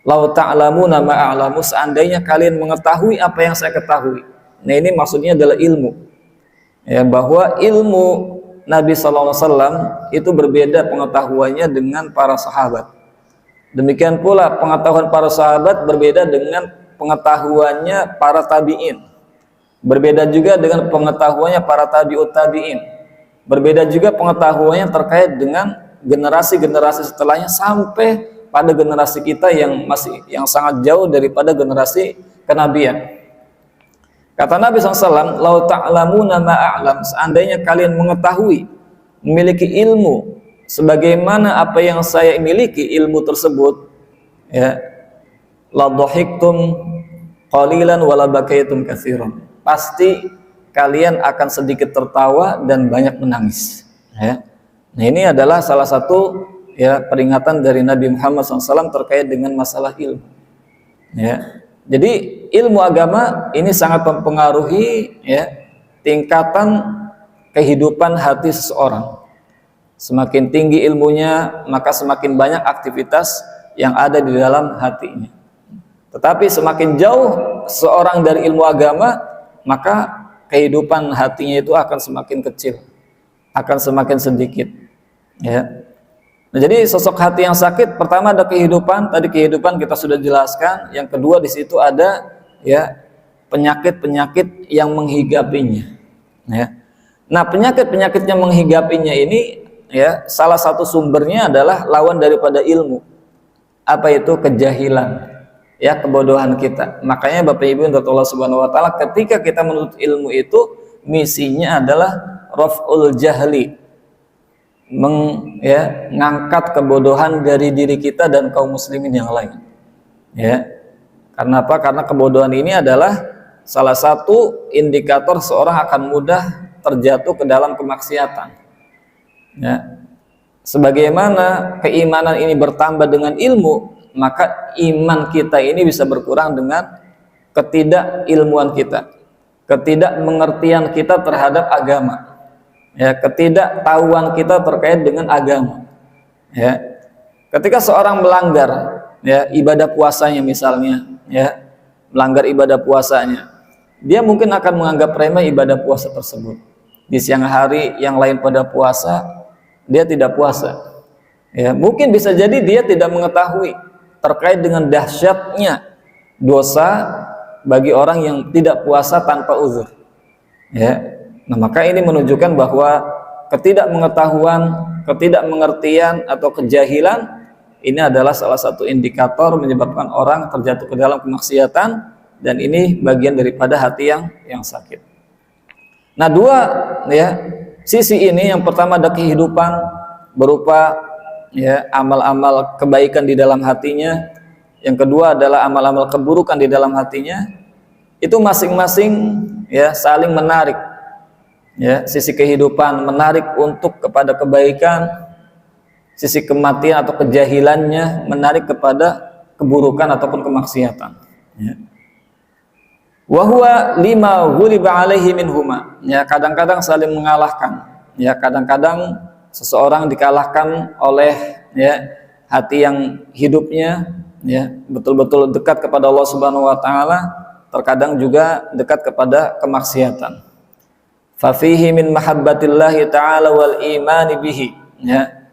"Lau ta'lamuna ma a'lamu," seandainya kalian mengetahui apa yang saya ketahui. Nah, ini maksudnya adalah ilmu. Ya, bahwa ilmu Nabi sallallahu alaihi wasallam itu berbeda pengetahuannya dengan para sahabat. Demikian pula pengetahuan para sahabat berbeda dengan pengetahuannya para tabi'in, berbeda juga dengan pengetahuannya para tabi'ut tabi'in, berbeda juga pengetahuannya terkait dengan generasi-generasi setelahnya sampai pada generasi kita yang sangat jauh daripada generasi kenabian. Kata Nabi SAW, "Lau ta'lamuna ma a'lam," seandainya kalian mengetahui, memiliki ilmu sebagaimana apa yang saya miliki ilmu tersebut, ya, la dhahiktum qalilan wa la bakaitum katsiran. Pasti kalian akan sedikit tertawa dan banyak menangis. Ya. Nah, ini adalah salah satu ya peringatan dari Nabi Muhammad SAW terkait dengan masalah ilmu. Ya. Jadi ilmu agama ini sangat mempengaruhi ya tingkatan kehidupan hati seseorang. Semakin tinggi ilmunya, maka semakin banyak aktivitas yang ada di dalam hatinya. Tetapi semakin jauh seorang dari ilmu agama, maka kehidupan hatinya itu akan semakin kecil, akan semakin sedikit. Ya. Nah, jadi sosok hati yang sakit, pertama ada kehidupan, tadi kehidupan kita sudah jelaskan. Yang kedua di situ ada ya penyakit-penyakit yang menghigapinya. Ya. Nah, penyakit-penyakit yang menghigapinya ini ya salah satu sumbernya adalah lawan daripada ilmu. Apa itu? Kejahilan. Ya, kebodohan kita. Makanya Bapak Ibu untuk Allah Subhanahu wa taala ketika kita menuntut ilmu itu misinya adalah raf'ul jahli. Mengangkat kebodohan dari diri kita dan kaum muslimin yang lain. Ya. Karena apa? Karena kebodohan ini adalah salah satu indikator seorang akan mudah terjatuh ke dalam kemaksiatan. Ya. Sebagaimana keimanan ini bertambah dengan ilmu, maka iman kita ini bisa berkurang dengan ketidakilmuan kita, ketidakmengertian kita terhadap agama, ya, ketidaktahuan kita terkait dengan agama. Ya. Ketika seorang melanggar ya ibadah puasanya misalnya, ya, melanggar ibadah puasanya, dia mungkin akan menganggap remeh ibadah puasa tersebut. Di siang hari yang lain pada puasa, dia tidak puasa. Ya, mungkin bisa jadi dia tidak mengetahui terkait dengan dahsyatnya dosa bagi orang yang tidak puasa tanpa uzur. Ya. Nah, maka ini menunjukkan bahwa ketidakmengetahuan, ketidakmengertian atau kejahilan ini adalah salah satu indikator menyebabkan orang terjatuh ke dalam kemaksiatan, dan ini bagian daripada hati yang sakit. Nah, dua ya sisi ini, yang pertama ada kehidupan berupa ya amal-amal kebaikan di dalam hatinya, yang kedua adalah amal-amal keburukan di dalam hatinya. Itu masing-masing ya saling menarik. Ya, sisi kehidupan menarik untuk kepada kebaikan, sisi kematian atau kejahilannya menarik kepada keburukan ataupun kemaksiatan. Ya. Wa huwa lima ghuriba alaihi minhuma. Ya, kadang-kadang saling mengalahkan. Ya, kadang-kadang seseorang dikalahkan oleh ya hati yang hidupnya ya betul-betul dekat kepada Allah Subhanahu wa taala, terkadang juga dekat kepada kemaksiatan. Fa fihi min mahabbatillahi ta'ala wal imani bihi. Ya.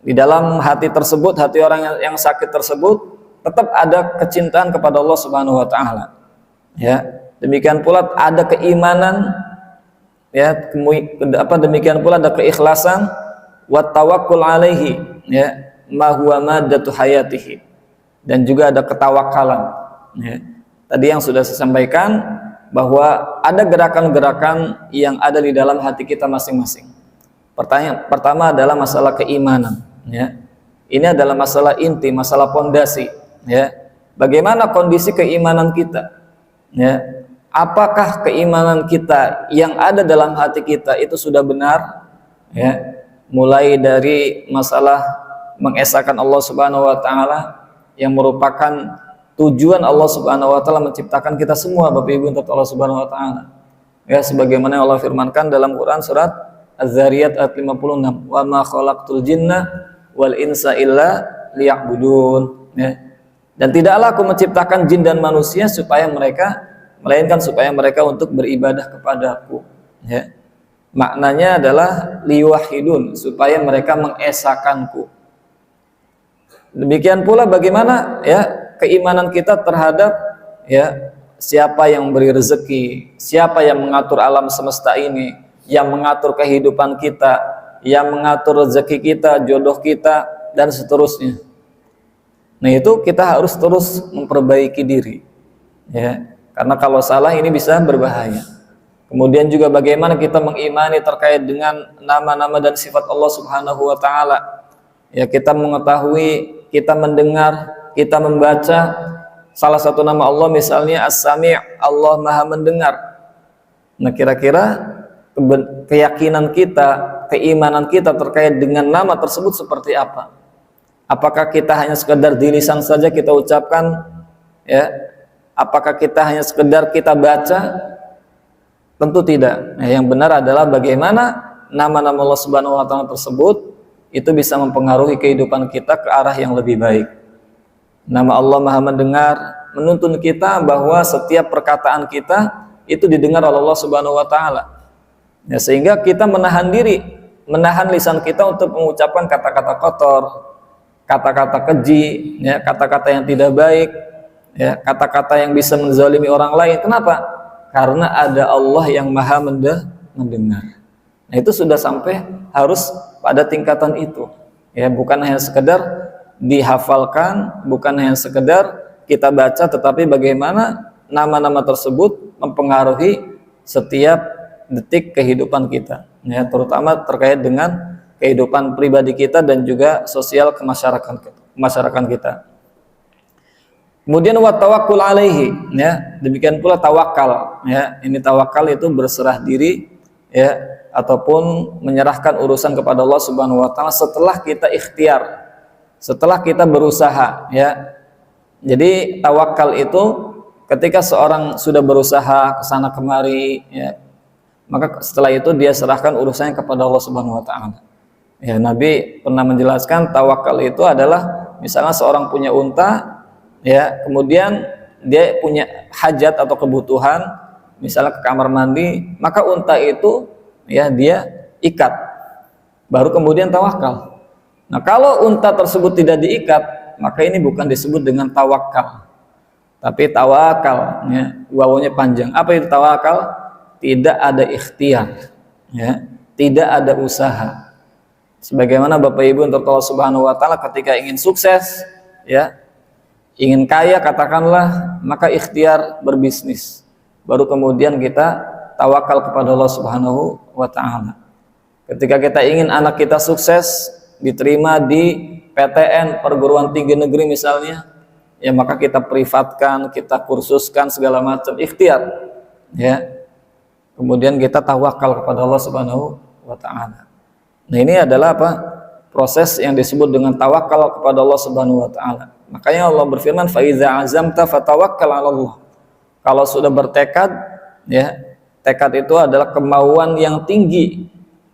Di dalam hati tersebut, hati orang yang sakit tersebut, tetap ada kecintaan kepada Allah Subhanahu wa taala. Ya. Demikian pula ada keimanan, ya, demikian pula ada keikhlasan, wa tawakkul alaihi, ya, ma huwa maddatu hayatihi. Dan juga ada ketawakalan. Ya. Tadi yang sudah saya sampaikan bahwa ada gerakan-gerakan yang ada di dalam hati kita masing-masing. Pertanyaan pertama adalah masalah keimanan. Ya. Ini adalah masalah inti, masalah pondasi. Ya. Bagaimana kondisi keimanan kita? Ya. Apakah keimanan kita yang ada dalam hati kita itu sudah benar? Ya. Mulai dari masalah mengesahkan Allah Subhanahu wa taala, yang merupakan tujuan Allah Subhanahu wa taala menciptakan kita semua, Bapak Ibu, untuk Allah Subhanahu wa taala. Ya, sebagaimana Allah firmankan dalam Quran surat Az-Zariyat ayat 56, "Wa ma khalaqtul jinna wal insa illa liya'budun." Ya. Dan tidaklah aku menciptakan jin dan manusia melainkan supaya mereka untuk beribadah kepadaku. Ya. Maknanya adalah liwahidun, supaya mereka mengesahkanku. Demikian pula bagaimana ya keimanan kita terhadap ya siapa yang beri rezeki, siapa yang mengatur alam semesta ini, yang mengatur kehidupan kita, yang mengatur rezeki kita, jodoh kita, dan seterusnya. Nah, itu kita harus terus memperbaiki diri. Ya, karena kalau salah ini bisa berbahaya. Kemudian juga bagaimana kita mengimani terkait dengan nama-nama dan sifat Allah Subhanahu wa taala. Ya, kita mengetahui, kita mendengar, kita membaca salah satu nama Allah misalnya As-Sami', Allah Maha mendengar. Nah, kira-kira keyakinan kita, keimanan kita terkait dengan nama tersebut seperti apa? Apakah kita hanya sekedar di lisan saja kita ucapkan, ya? Apakah kita hanya sekedar kita baca? Tentu tidak. Nah, yang benar adalah bagaimana nama-nama Allah Subhanahu wa taala tersebut itu bisa mempengaruhi kehidupan kita ke arah yang lebih baik. Nama Allah Maha mendengar menuntun kita bahwa setiap perkataan kita itu didengar oleh Allah Subhanahu wa taala. Ya, sehingga kita menahan diri, menahan lisan kita untuk mengucapkan kata-kata kotor, kata-kata keji, ya, kata-kata yang tidak baik, ya, kata-kata yang bisa menzalimi orang lain. Kenapa? Karena ada Allah yang Maha mendengar. Nah, itu sudah sampai harus pada tingkatan itu. Ya, bukan hanya sekedar dihafalkan, bukan hanya sekedar kita baca, tetapi bagaimana nama-nama tersebut mempengaruhi setiap detik kehidupan kita, ya, terutama terkait dengan kehidupan pribadi kita dan juga sosial masyarakat kita. Kemudian wa tawakkul alaihi, ya, demikian pula tawakal, ya. Ini tawakal itu berserah diri, ya, ataupun menyerahkan urusan kepada Allah Subhanahu wa taala setelah kita ikhtiar, setelah kita berusaha, ya. Jadi tawakal itu ketika seorang sudah berusaha ke sana kemari, ya, maka setelah itu dia serahkan urusannya kepada Allah Subhanahu wa taala. Ya, Nabi pernah menjelaskan tawakal itu adalah misalnya seorang punya unta, ya, kemudian dia punya hajat atau kebutuhan, misalnya ke kamar mandi, maka unta itu ya dia ikat, baru kemudian tawakal. Nah, kalau unta tersebut tidak diikat, maka ini bukan disebut dengan tawakal, tapi tawakal, ya, wawunya panjang. Apa itu tawakal? Tidak ada ikhtiar, ya, tidak ada usaha. Sebagaimana Bapak Ibu untuk Allah Subhanahu wa taala ketika ingin sukses, ya, ingin kaya katakanlah, maka ikhtiar berbisnis. Baru kemudian kita tawakal kepada Allah Subhanahu wa taala. Ketika kita ingin anak kita sukses, diterima di PTN perguruan tinggi negeri misalnya, ya maka kita privatkan, kita kursuskan segala macam, ikhtiar, ya. Kemudian kita tawakal kepada Allah Subhanahu wa taala. Nah, ini adalah apa? Proses yang disebut dengan tawakal kepada Allah Subhanahu wa taala. Makanya Allah berfirman, "Fa iza azamta fatawakkal 'ala Allah." Kalau sudah bertekad, ya, tekad itu adalah kemauan yang tinggi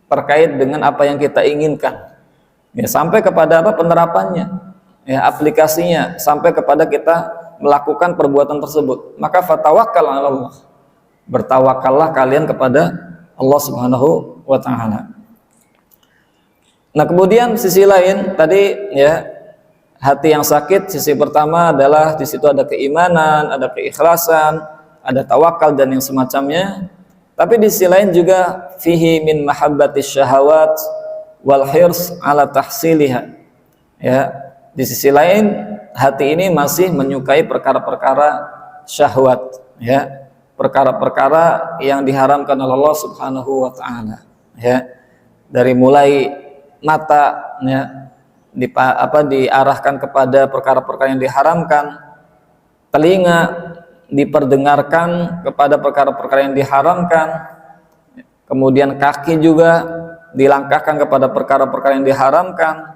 terkait dengan apa yang kita inginkan. Ya, sampai kepada apa penerapannya, ya, aplikasinya, sampai kepada kita melakukan perbuatan tersebut. Maka fatawakkal 'ala Allah. Bertawakallah kalian kepada Allah Subhanahu wa taala. Nah, kemudian sisi lain tadi, ya, hati yang sakit, sisi pertama adalah di situ ada keimanan, ada keikhlasan, ada tawakal dan yang semacamnya. Tapi di sisi lain juga fihi min mahabbatis syahawat wal hirs ala tahsiliha. Ya, di sisi lain hati ini masih menyukai perkara-perkara syahwat, ya, perkara-perkara yang diharamkan oleh Allah Subhanahu wa taala, ya. Dari mulai mata, ya, diarahkan kepada perkara-perkara yang diharamkan, telinga diperdengarkan kepada perkara-perkara yang diharamkan, kemudian kaki juga dilangkahkan kepada perkara-perkara yang diharamkan,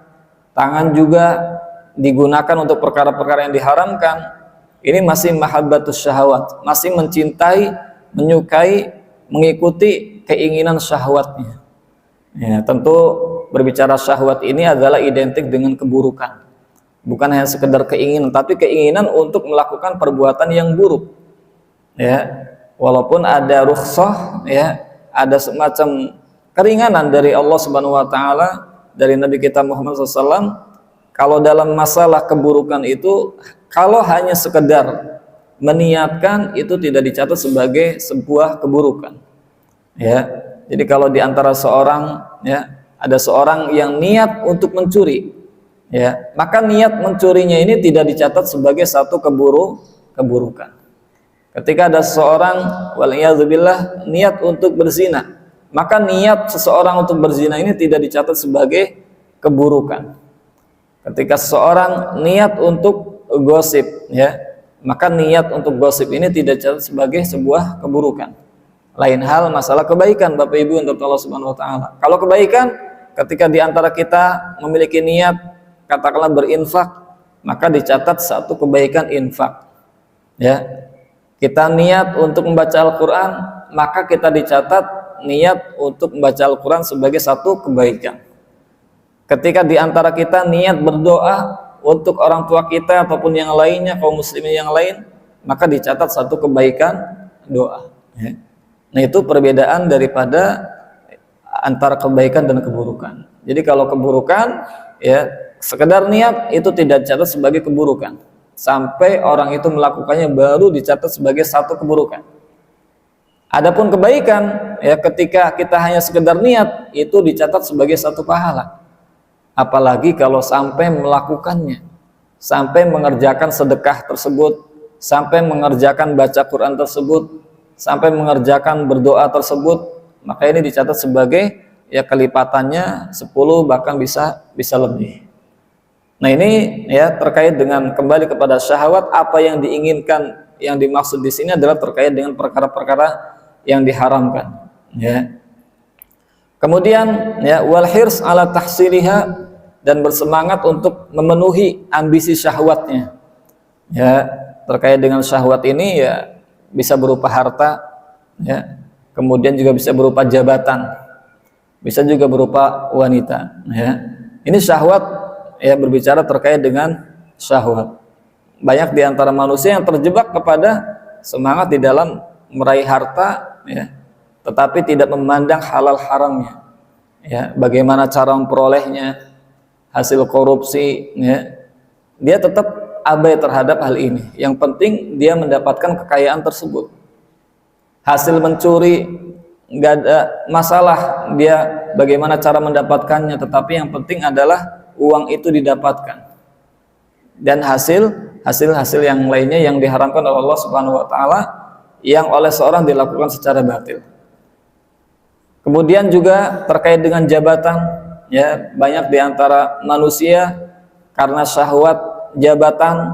tangan juga digunakan untuk perkara-perkara yang diharamkan. Ini masih mahabbatus syahwat, masih mencintai, menyukai, mengikuti keinginan syahwatnya. Ya, tentu berbicara syahwat ini adalah identik dengan keburukan. Bukan hanya sekedar keinginan, tapi keinginan untuk melakukan perbuatan yang buruk. Ya, walaupun ada rukhsah, ya, ada semacam keringanan dari Allah Subhanahu wa taala, dari Nabi kita Muhammad SAW, kalau dalam masalah keburukan itu, kalau hanya sekedar meniatkan, itu tidak dicatat sebagai sebuah keburukan. Ya, jadi kalau di antara seorang, ya, ada seorang yang niat untuk mencuri, ya, maka niat mencurinya ini tidak dicatat sebagai satu keburukan. Ketika ada seseorang waliyadzubillah niat untuk berzina, maka niat seseorang untuk berzina ini tidak dicatat sebagai keburukan. Ketika seseorang niat untuk gosip, ya, maka niat untuk gosip ini tidak dicatat sebagai sebuah keburukan. Lain hal masalah kebaikan, Bapak Ibu untuk Allah Subhanahu wa taala. Kalau kebaikan, ketika di antara kita memiliki niat katakanlah berinfak, maka dicatat satu kebaikan infak. Ya. Kita niat untuk membaca Al-Qur'an, maka kita dicatat niat untuk membaca Al-Qur'an sebagai satu kebaikan. Ketika di antara kita niat berdoa untuk orang tua kita ataupun yang lainnya, kaum muslimin yang lain, maka dicatat satu kebaikan doa. Ya. Nah, itu perbedaan daripada antara kebaikan dan keburukan. Jadi kalau keburukan, ya, sekedar niat itu tidak dicatat sebagai keburukan. Sampai orang itu melakukannya baru dicatat sebagai satu keburukan. Adapun kebaikan, ya, ketika kita hanya sekedar niat, itu dicatat sebagai satu pahala. Apalagi kalau sampai melakukannya, sampai mengerjakan sedekah tersebut, sampai mengerjakan baca Quran tersebut, sampai mengerjakan berdoa tersebut, maka ini dicatat sebagai, ya, kelipatannya 10 bahkan bisa lebih. Nah, ini, ya, terkait dengan kembali kepada syahwat, apa yang diinginkan, yang dimaksud di sini adalah terkait dengan perkara-perkara yang diharamkan, ya. Kemudian, ya, wal hirs ala tahsiliha, dan bersemangat untuk memenuhi ambisi syahwatnya. Ya, terkait dengan syahwat ini, ya, bisa berupa harta, ya, kemudian juga bisa berupa jabatan. bisa juga berupa wanita, ya. Ini syahwat, ya, berbicara terkait dengan syahwat. Banyak di antara manusia yang terjebak kepada semangat di dalam meraih harta, ya, tetapi tidak memandang halal haramnya, ya, bagaimana cara memperolehnya, hasil korupsi, ya. Dia tetap abai terhadap hal ini. Yang penting dia mendapatkan kekayaan tersebut. Hasil mencuri nggak ada masalah dia bagaimana cara mendapatkannya, tetapi yang penting adalah uang itu didapatkan dan hasil yang lainnya yang diharamkan oleh Allah Subhanahu wa taala yang oleh seorang dilakukan secara batil. Kemudian juga terkait dengan jabatan, ya, banyak di antara manusia karena syahwat jabatan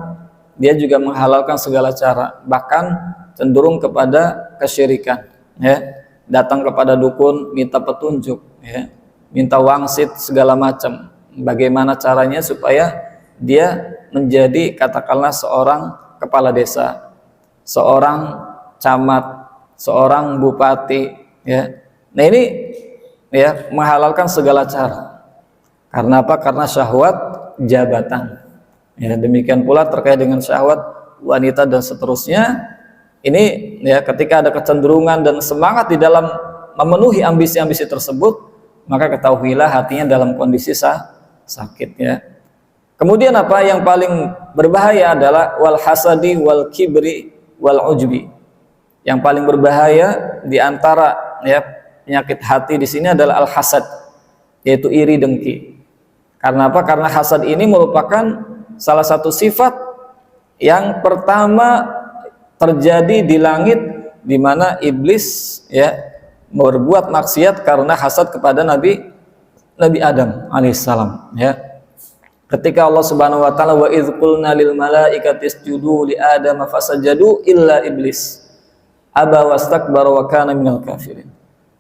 dia juga menghalalkan segala cara, bahkan cenderung kepada kesyirikan, ya. Datang kepada dukun minta petunjuk, ya, minta wangsit segala macam. Bagaimana caranya supaya dia menjadi katakanlah seorang kepala desa, seorang camat, seorang bupati, ya. Nah ini, ya, menghalalkan segala cara. Karena apa? Karena syahwat jabatan. Ya, demikian pula terkait dengan syahwat wanita dan seterusnya. Ini, ya, ketika ada kecenderungan dan semangat di dalam memenuhi ambisi-ambisi tersebut, maka ketahuilah hatinya dalam kondisi sakit, ya. Kemudian apa yang paling berbahaya adalah wal hasadi wal kibri wal ujbi. Yang paling berbahaya di antara, ya, penyakit hati di sini adalah al hasad, yaitu iri dengki. Karena apa? Karena hasad ini merupakan salah satu sifat yang pertama terjadi di langit, di mana iblis, ya, berbuat maksiat karena hasad kepada Nabi Adam alaihissalam, ya. Ketika Allah Subhanahu wa taala wa idz qulna lil malaikati isjudu li Adam fasajadu illa iblis aba wastakbara wa kana minal kafirin.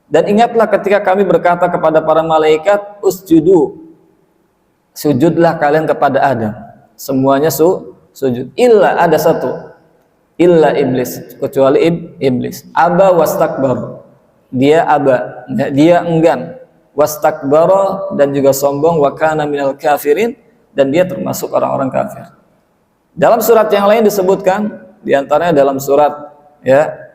Dan ingatlah ketika kami berkata kepada para malaikat usjudu, sujudlah kalian kepada Adam. Semuanya sujud, illa ada satu, illa iblis, kecuali iblis. Aba wastakbar, dia aba, dia enggan, wastakbara, dan juga sombong, wa kana minal kafirin, dan dia termasuk orang-orang kafir. Dalam surat yang lain disebutkan, diantaranya dalam surat, ya,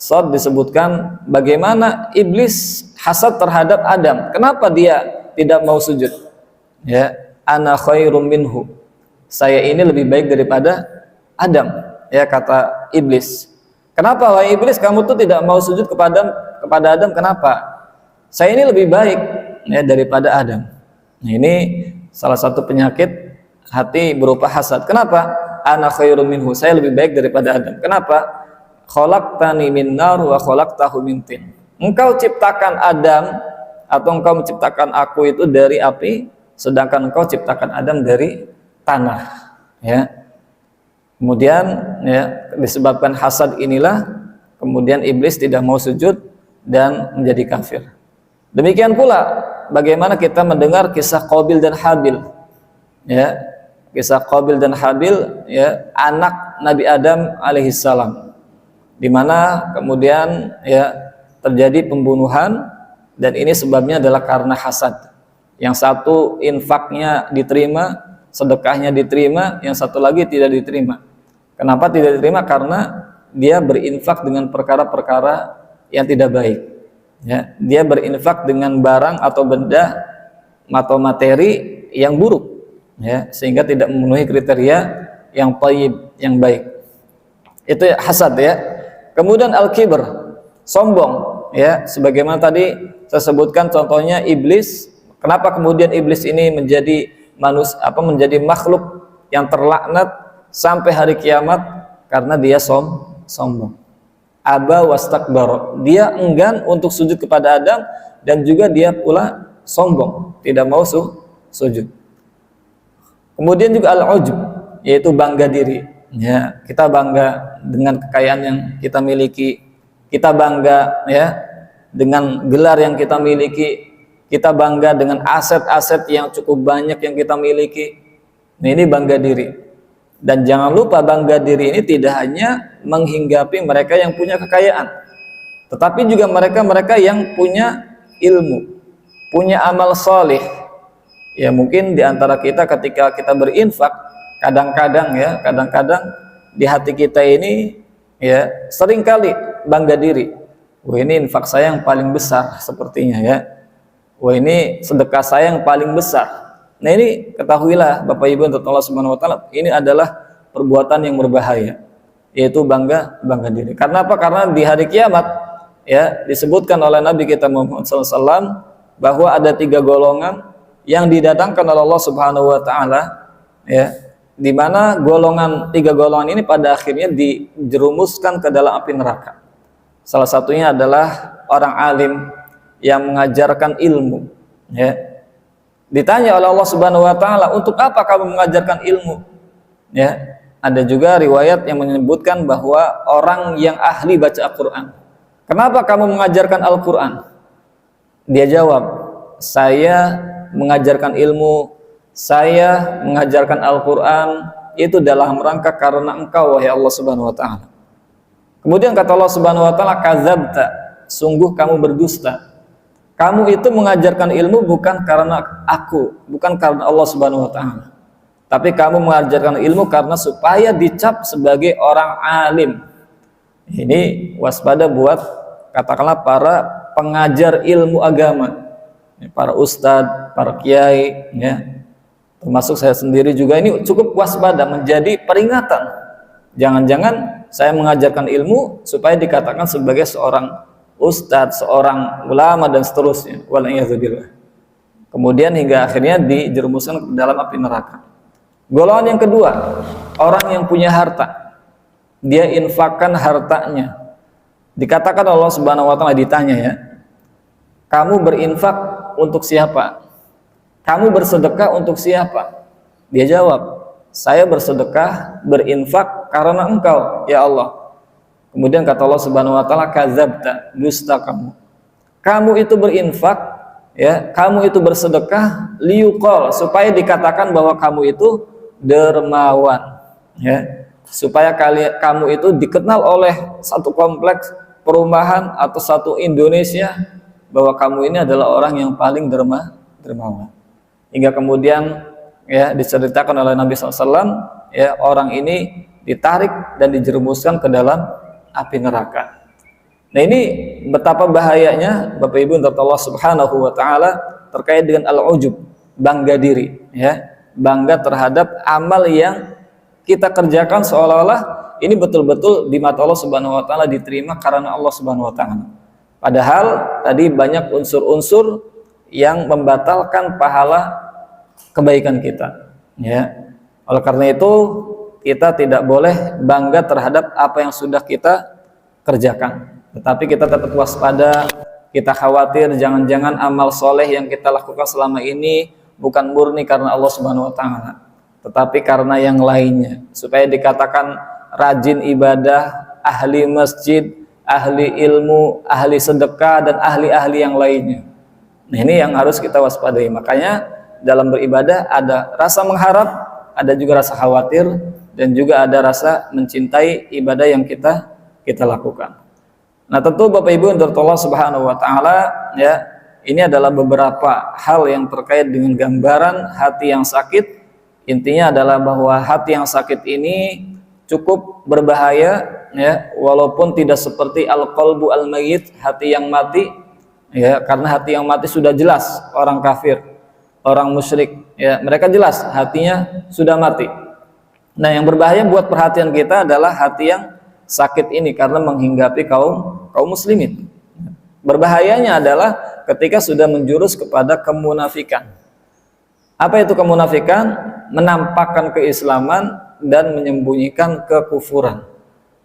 Shad, disebutkan bagaimana iblis hasad terhadap Adam. Kenapa dia tidak mau sujud? Ya, ana khairum minhu, saya ini lebih baik daripada Adam, ya, kata iblis. Kenapa wahai iblis kamu tuh tidak mau sujud kepada Adam? Kenapa? Saya ini lebih baik, ya, daripada Adam. Nah, ini salah satu penyakit hati berupa hasad. Kenapa? Ana khairum minhu, saya lebih baik daripada Adam. Kenapa? Khalaqtani min nar wa khalaqtahu min tin. Engkau ciptakan Adam atau engkau menciptakan aku itu dari api, sedangkan engkau ciptakan Adam dari tanah, ya. Kemudian, ya, disebabkan hasad inilah kemudian iblis tidak mau sujud dan menjadi kafir. Demikian pula bagaimana kita mendengar kisah Qabil dan Habil, ya, kisah Qabil dan Habil, ya, anak Nabi Adam alaihissalam, di mana kemudian, ya, terjadi pembunuhan, dan ini sebabnya adalah karena hasad. Yang satu infaknya diterima, sedekahnya diterima, yang satu lagi tidak diterima. Kenapa tidak diterima? Karena dia berinfak dengan perkara-perkara yang tidak baik, ya. Dia berinfak dengan barang atau benda atau materi yang buruk, ya, sehingga tidak memenuhi kriteria yang thayyib, yang baik. Itu hasad, ya. Kemudian al-kibr, sombong, ya, sebagaimana tadi saya sebutkan contohnya iblis. Kenapa kemudian iblis ini menjadi menjadi makhluk yang terlaknat sampai hari kiamat? Karena dia sombong. Aba wastakbar, dia enggan untuk sujud kepada Adam, dan juga dia pula sombong, tidak mau sujud. Kemudian juga al-ujub, yaitu bangga diri, ya. Kita bangga dengan kekayaan yang kita miliki, kita bangga, ya, dengan gelar yang kita miliki, kita bangga dengan aset-aset yang cukup banyak yang kita miliki. Nah, ini bangga diri. Dan jangan lupa bangga diri ini tidak hanya menghinggapi mereka yang punya kekayaan, tetapi juga mereka-mereka yang punya ilmu, punya amal soleh. Ya mungkin di antara kita ketika kita berinfak, kadang-kadang di hati kita ini ya seringkali bangga diri. Wah, ini infak saya yang paling besar sepertinya ya. Wah, ini sedekah saya yang paling besar. Nah, ini ketahuilah Bapak Ibu untuk Allah Subhanahu wa taala, ini adalah perbuatan yang berbahaya, yaitu bangga diri. Karena apa? Karena di hari kiamat ya disebutkan oleh Nabi kita Muhammad SAW bahwa ada 3 golongan yang didatangkan oleh Allah Subhanahu wa taala ya, di mana 3 golongan ini pada akhirnya dijerumuskan ke dalam api neraka. Salah satunya adalah orang alim yang mengajarkan ilmu ya. Ditanya oleh Allah Subhanahu wa taala, "Untuk apa kamu mengajarkan ilmu?" Ya, ada juga riwayat yang menyebutkan bahwa orang yang ahli baca Al-Qur'an. "Kenapa kamu mengajarkan Al-Qur'an?" Dia jawab, "Saya mengajarkan ilmu, saya mengajarkan Al-Qur'an itu dalam rangka karena Engkau wahai Allah Subhanahu wa taala." Kemudian kata Allah Subhanahu wa taala, "Kadzabta, sungguh kamu berdusta. Kamu itu mengajarkan ilmu bukan karena aku, bukan karena Allah Subhanahu wa taala. Tapi kamu mengajarkan ilmu karena supaya dicap sebagai orang alim." Ini waspada buat katakanlah para pengajar ilmu agama, para ustadz, para kiai, ya, termasuk saya sendiri juga, ini cukup waspada, menjadi peringatan. Jangan-jangan saya mengajarkan ilmu supaya dikatakan sebagai seorang ustadz, seorang ulama dan seterusnya. Wal'iyadzubillah. Kemudian hingga akhirnya dijerumuskan ke dalam api neraka. Golongan yang kedua, orang yang punya harta, dia infakkan hartanya. Dikatakan Allah Subhanahu wa taala, ditanya ya, "Kamu berinfak untuk siapa? Kamu bersedekah untuk siapa?" Dia jawab, "Saya bersedekah, berinfak karena Engkau ya Allah." Kemudian kata Allah Subhanahu wa taala, "Kadzabta, dusta kamu. Kamu itu berinfak ya, kamu itu bersedekah liyuqal, supaya dikatakan bahwa kamu itu dermawan ya, supaya kamu itu dikenal oleh satu kompleks perumahan atau satu Indonesia bahwa kamu ini adalah orang yang paling dermawan." Hingga kemudian ya diceritakan oleh Nabi SAW ya, orang ini ditarik dan dijerumuskan ke dalam api neraka. Nah, ini betapa bahayanya Bapak Ibu untuk Allah Subhanahu wa taala terkait dengan al-ujub, bangga diri ya, bangga terhadap amal yang kita kerjakan seolah-olah ini betul-betul di mata Allah Subhanahu wa taala diterima karena Allah Subhanahu wa taala. Padahal tadi banyak unsur-unsur yang membatalkan pahala kebaikan kita ya. Oleh karena itu kita tidak boleh bangga terhadap apa yang sudah kita kerjakan, tetapi kita tetap waspada. Kita khawatir jangan-jangan amal soleh yang kita lakukan selama ini bukan murni karena Allah Subhanahu wa taala, tetapi karena yang lainnya, supaya dikatakan rajin ibadah, ahli masjid, ahli ilmu, ahli sedekah, dan ahli-ahli yang lainnya. Nah, ini yang harus kita waspadai. Makanya dalam beribadah ada rasa mengharap, ada juga rasa khawatir, dan juga ada rasa mencintai ibadah yang kita lakukan. Nah, tentu Bapak Ibu yang Allah Subhanahu wa taala ya, ini adalah beberapa hal yang terkait dengan gambaran hati yang sakit. Intinya adalah bahwa hati yang sakit ini cukup berbahaya ya, walaupun tidak seperti al-qalbu al-mayyit, hati yang mati ya, karena hati yang mati sudah jelas orang kafir, orang musyrik ya, mereka jelas hatinya sudah mati. Nah, yang berbahaya buat perhatian kita adalah hati yang sakit ini karena menghinggapi kaum muslimin. Berbahayanya adalah ketika sudah menjurus kepada kemunafikan. Apa itu kemunafikan? Menampakkan keislaman dan menyembunyikan kekufuran.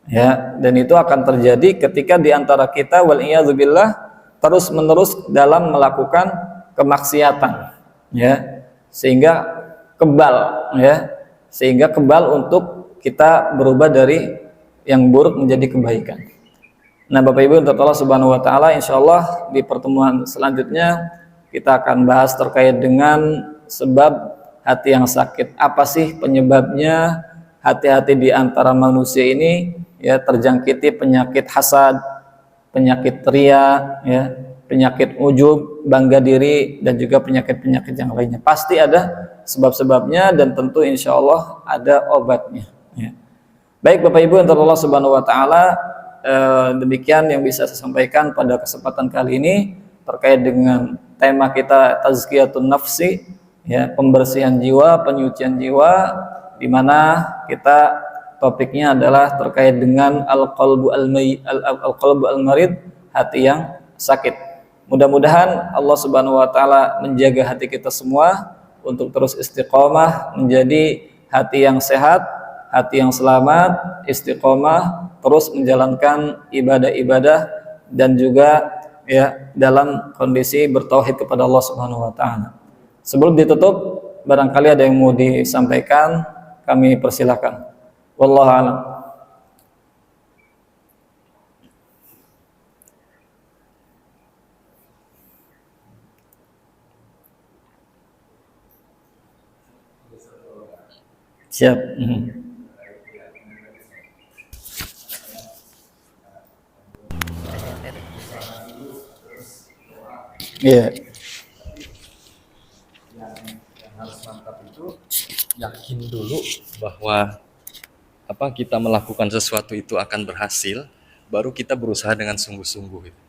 Ya, dan itu akan terjadi ketika di antara kita wal'iyadzubillah terus-menerus dalam melakukan kemaksiatan. Ya, sehingga kebal untuk kita berubah dari yang buruk menjadi kebaikan. Nah, Bapak Ibu untuk Allah Subhanahu wa taala, insyaallah di pertemuan selanjutnya kita akan bahas terkait dengan sebab hati yang sakit. Apa sih penyebabnya hati-hati di antara manusia ini ya terjangkiti penyakit hasad, penyakit ria ya, penyakit ujub, bangga diri, dan juga penyakit-penyakit yang lainnya. Pasti ada sebab-sebabnya dan tentu insya Allah ada obatnya. Ya. Baik Bapak Ibu yang Allah Subhanahu Wa Taala, demikian yang bisa saya sampaikan pada kesempatan kali ini terkait dengan tema kita tazkiyatun nafsi, ya, pembersihan jiwa, penyucian jiwa, di mana kita topiknya adalah terkait dengan al-qalbu al-marid, hati yang sakit. Mudah-mudahan Allah Subhanahu wa taala menjaga hati kita semua untuk terus istiqomah menjadi hati yang sehat, hati yang selamat, istiqomah, terus menjalankan ibadah-ibadah dan juga ya dalam kondisi bertauhid kepada Allah Subhanahu wa taala. Sebelum ditutup, barangkali ada yang mau disampaikan, kami persilahkan. Wallahu a'lam. Siap. Iya. Yang harus mantap itu yakin dulu bahwa kita melakukan sesuatu itu akan berhasil, baru kita berusaha dengan sungguh-sungguh gitu.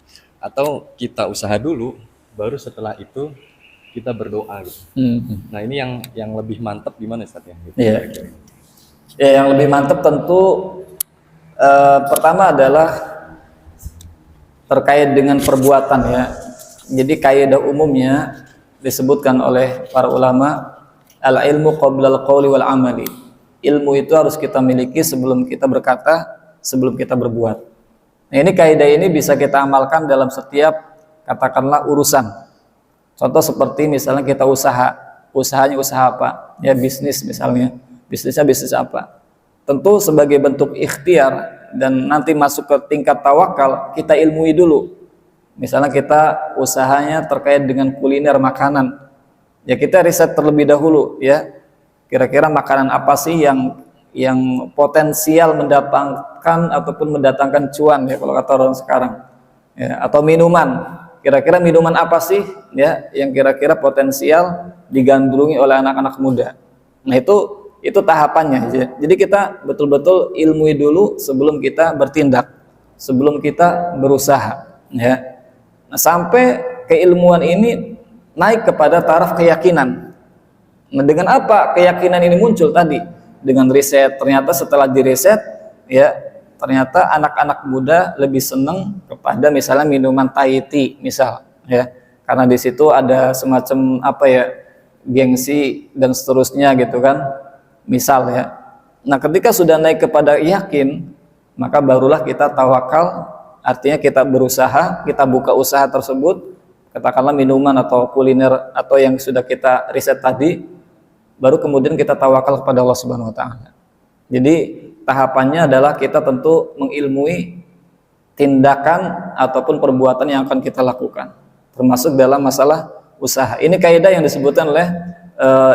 Atau kita usaha dulu, baru setelah itu kita berdoa gitu. Nah ini yang lebih mantap gimana Ustaz ya? Gitu. Iya. Ya, yang lebih mantap tentu pertama adalah terkait dengan perbuatan ya. Jadi kaidah umumnya disebutkan oleh para ulama, al-ilmu qabla al-qawli wal amali. Ilmu itu harus kita miliki sebelum kita berkata, sebelum kita berbuat. Nah, ini kaidah ini bisa kita amalkan dalam setiap katakanlah urusan. Contoh seperti misalnya kita usahanya usaha apa? Ya bisnis misalnya. Bisnisnya bisnis apa? Tentu sebagai bentuk ikhtiar dan nanti masuk ke tingkat tawakal, kita ilmui dulu. Misalnya kita usahanya terkait dengan kuliner makanan, ya kita riset terlebih dahulu ya. Kira-kira makanan apa sih yang potensial mendatangkan ataupun mendatangkan cuan ya kalau kata orang sekarang. Ya, atau minuman. Kira-kira minuman apa sih ya yang kira-kira potensial digandrungi oleh anak-anak muda. Nah, itu tahapannya. Jadi kita betul-betul ilmui dulu sebelum kita bertindak, sebelum kita berusaha ya. Nah, sampai keilmuan ini naik kepada taraf keyakinan. Nah, dengan apa keyakinan ini muncul tadi? Dengan riset. Ternyata setelah diriset, ya ternyata anak-anak muda lebih senang kepada misalnya minuman Thai tea, misal, ya, karena di situ ada semacam gengsi dan seterusnya gitu kan, misal ya. Nah, ketika sudah naik kepada yakin, maka barulah kita tawakal. Artinya kita berusaha, kita buka usaha tersebut, katakanlah minuman atau kuliner atau yang sudah kita riset tadi, baru kemudian kita tawakal kepada Allah Subhanahu wa taala. Jadi tahapannya adalah kita tentu mengilmui tindakan ataupun perbuatan yang akan kita lakukan, termasuk dalam masalah usaha. Ini kaidah yang disebutkan oleh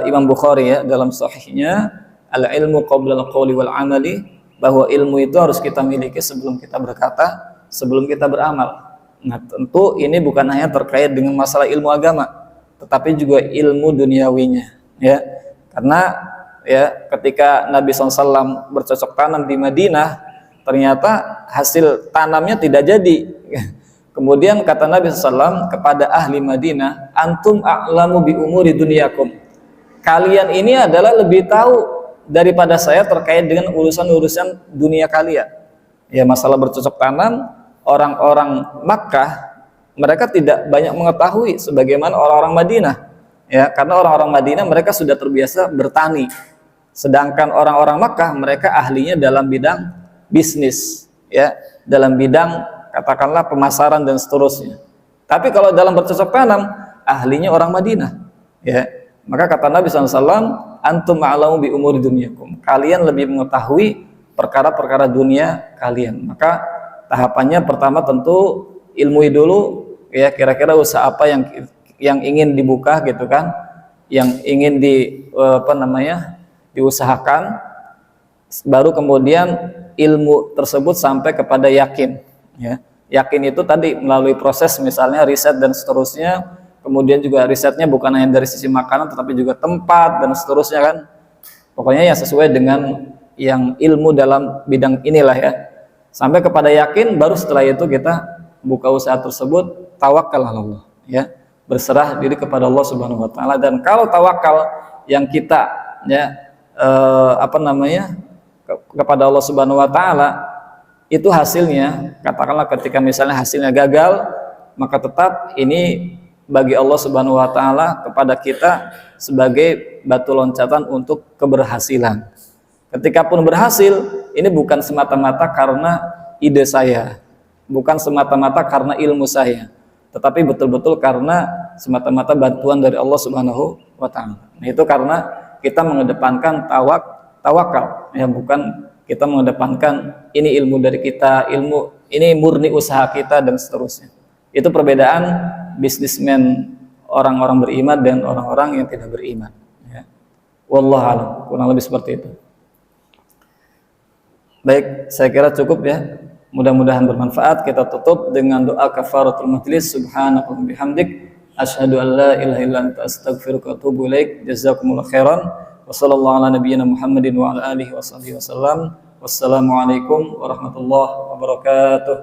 Imam Bukhari ya dalam sahihnya, al-ilmu qabla al-qawli wal amali, bahwa ilmu itu harus kita miliki sebelum kita berkata, sebelum kita beramal. Nah, tentu ini bukan hanya terkait dengan masalah ilmu agama, tetapi juga ilmu duniawinya, ya. Karena ya ketika Nabi SAW bercocok tanam di Madinah, ternyata hasil tanamnya tidak jadi. Kemudian kata Nabi SAW kepada ahli Madinah, antum a'lamu bi umuri dunyakum. Kalian ini adalah lebih tahu daripada saya terkait dengan urusan-urusan dunia kalian. Ya, masalah bercocok tanam, orang-orang Makkah mereka tidak banyak mengetahui sebagaimana orang-orang Madinah, ya, karena orang-orang Madinah mereka sudah terbiasa bertani, sedangkan orang-orang Makkah mereka ahlinya dalam bidang bisnis, ya, dalam bidang katakanlah pemasaran dan seterusnya. Tapi kalau dalam bercocok tanam ahlinya orang Madinah, ya, maka kata Nabi SAW, antum a'lamu bi umuri dunyakum, kalian lebih mengetahui perkara-perkara dunia kalian. Maka tahapannya pertama tentu ilmui dulu ya kira-kira usaha apa yang ingin dibuka gitu kan, yang ingin diusahakan, baru kemudian ilmu tersebut sampai kepada yakin ya. Yakin itu tadi melalui proses misalnya riset dan seterusnya. Kemudian juga risetnya bukan hanya dari sisi makanan tetapi juga tempat dan seterusnya kan. Pokoknya yang sesuai dengan yang ilmu dalam bidang inilah ya. Sampai kepada yakin, baru setelah itu kita buka usaha tersebut, tawakal Allah ya. Berserah diri kepada Allah Subhanahu wa taala. Dan kalau tawakal yang kita ya kepada Allah Subhanahu wa taala, itu hasilnya, katakanlah ketika misalnya hasilnya gagal, maka tetap ini bagi Allah Subhanahu wa taala kepada kita sebagai batu loncatan untuk keberhasilan. Ketika pun berhasil, ini bukan semata-mata karena ide saya, bukan semata-mata karena ilmu saya, tetapi betul-betul karena semata-mata bantuan dari Allah Subhanahu wa taala. Nah, itu karena kita mengedepankan tawakal, ya, bukan kita mengedepankan ini ilmu dari kita, ilmu ini murni usaha kita dan seterusnya. Itu perbedaan bisnismen orang-orang beriman dan orang-orang yang tidak beriman. Ya. Wallahu a'lam, kurang lebih seperti itu. Baik, saya kira cukup ya. Mudah-mudahan bermanfaat. Kita tutup dengan doa kafaratul majlis. Subhanaka wa bihamdik, asyhadu an la ilaha illa anta astaghfiruka wa atubu ilaik. Jazakumullahu khairan. Wa sallallahu ala nabiyyina Muhammadin wa ala alihi washabihi wasallam. Wassalamualaikum warahmatullahi wabarakatuh.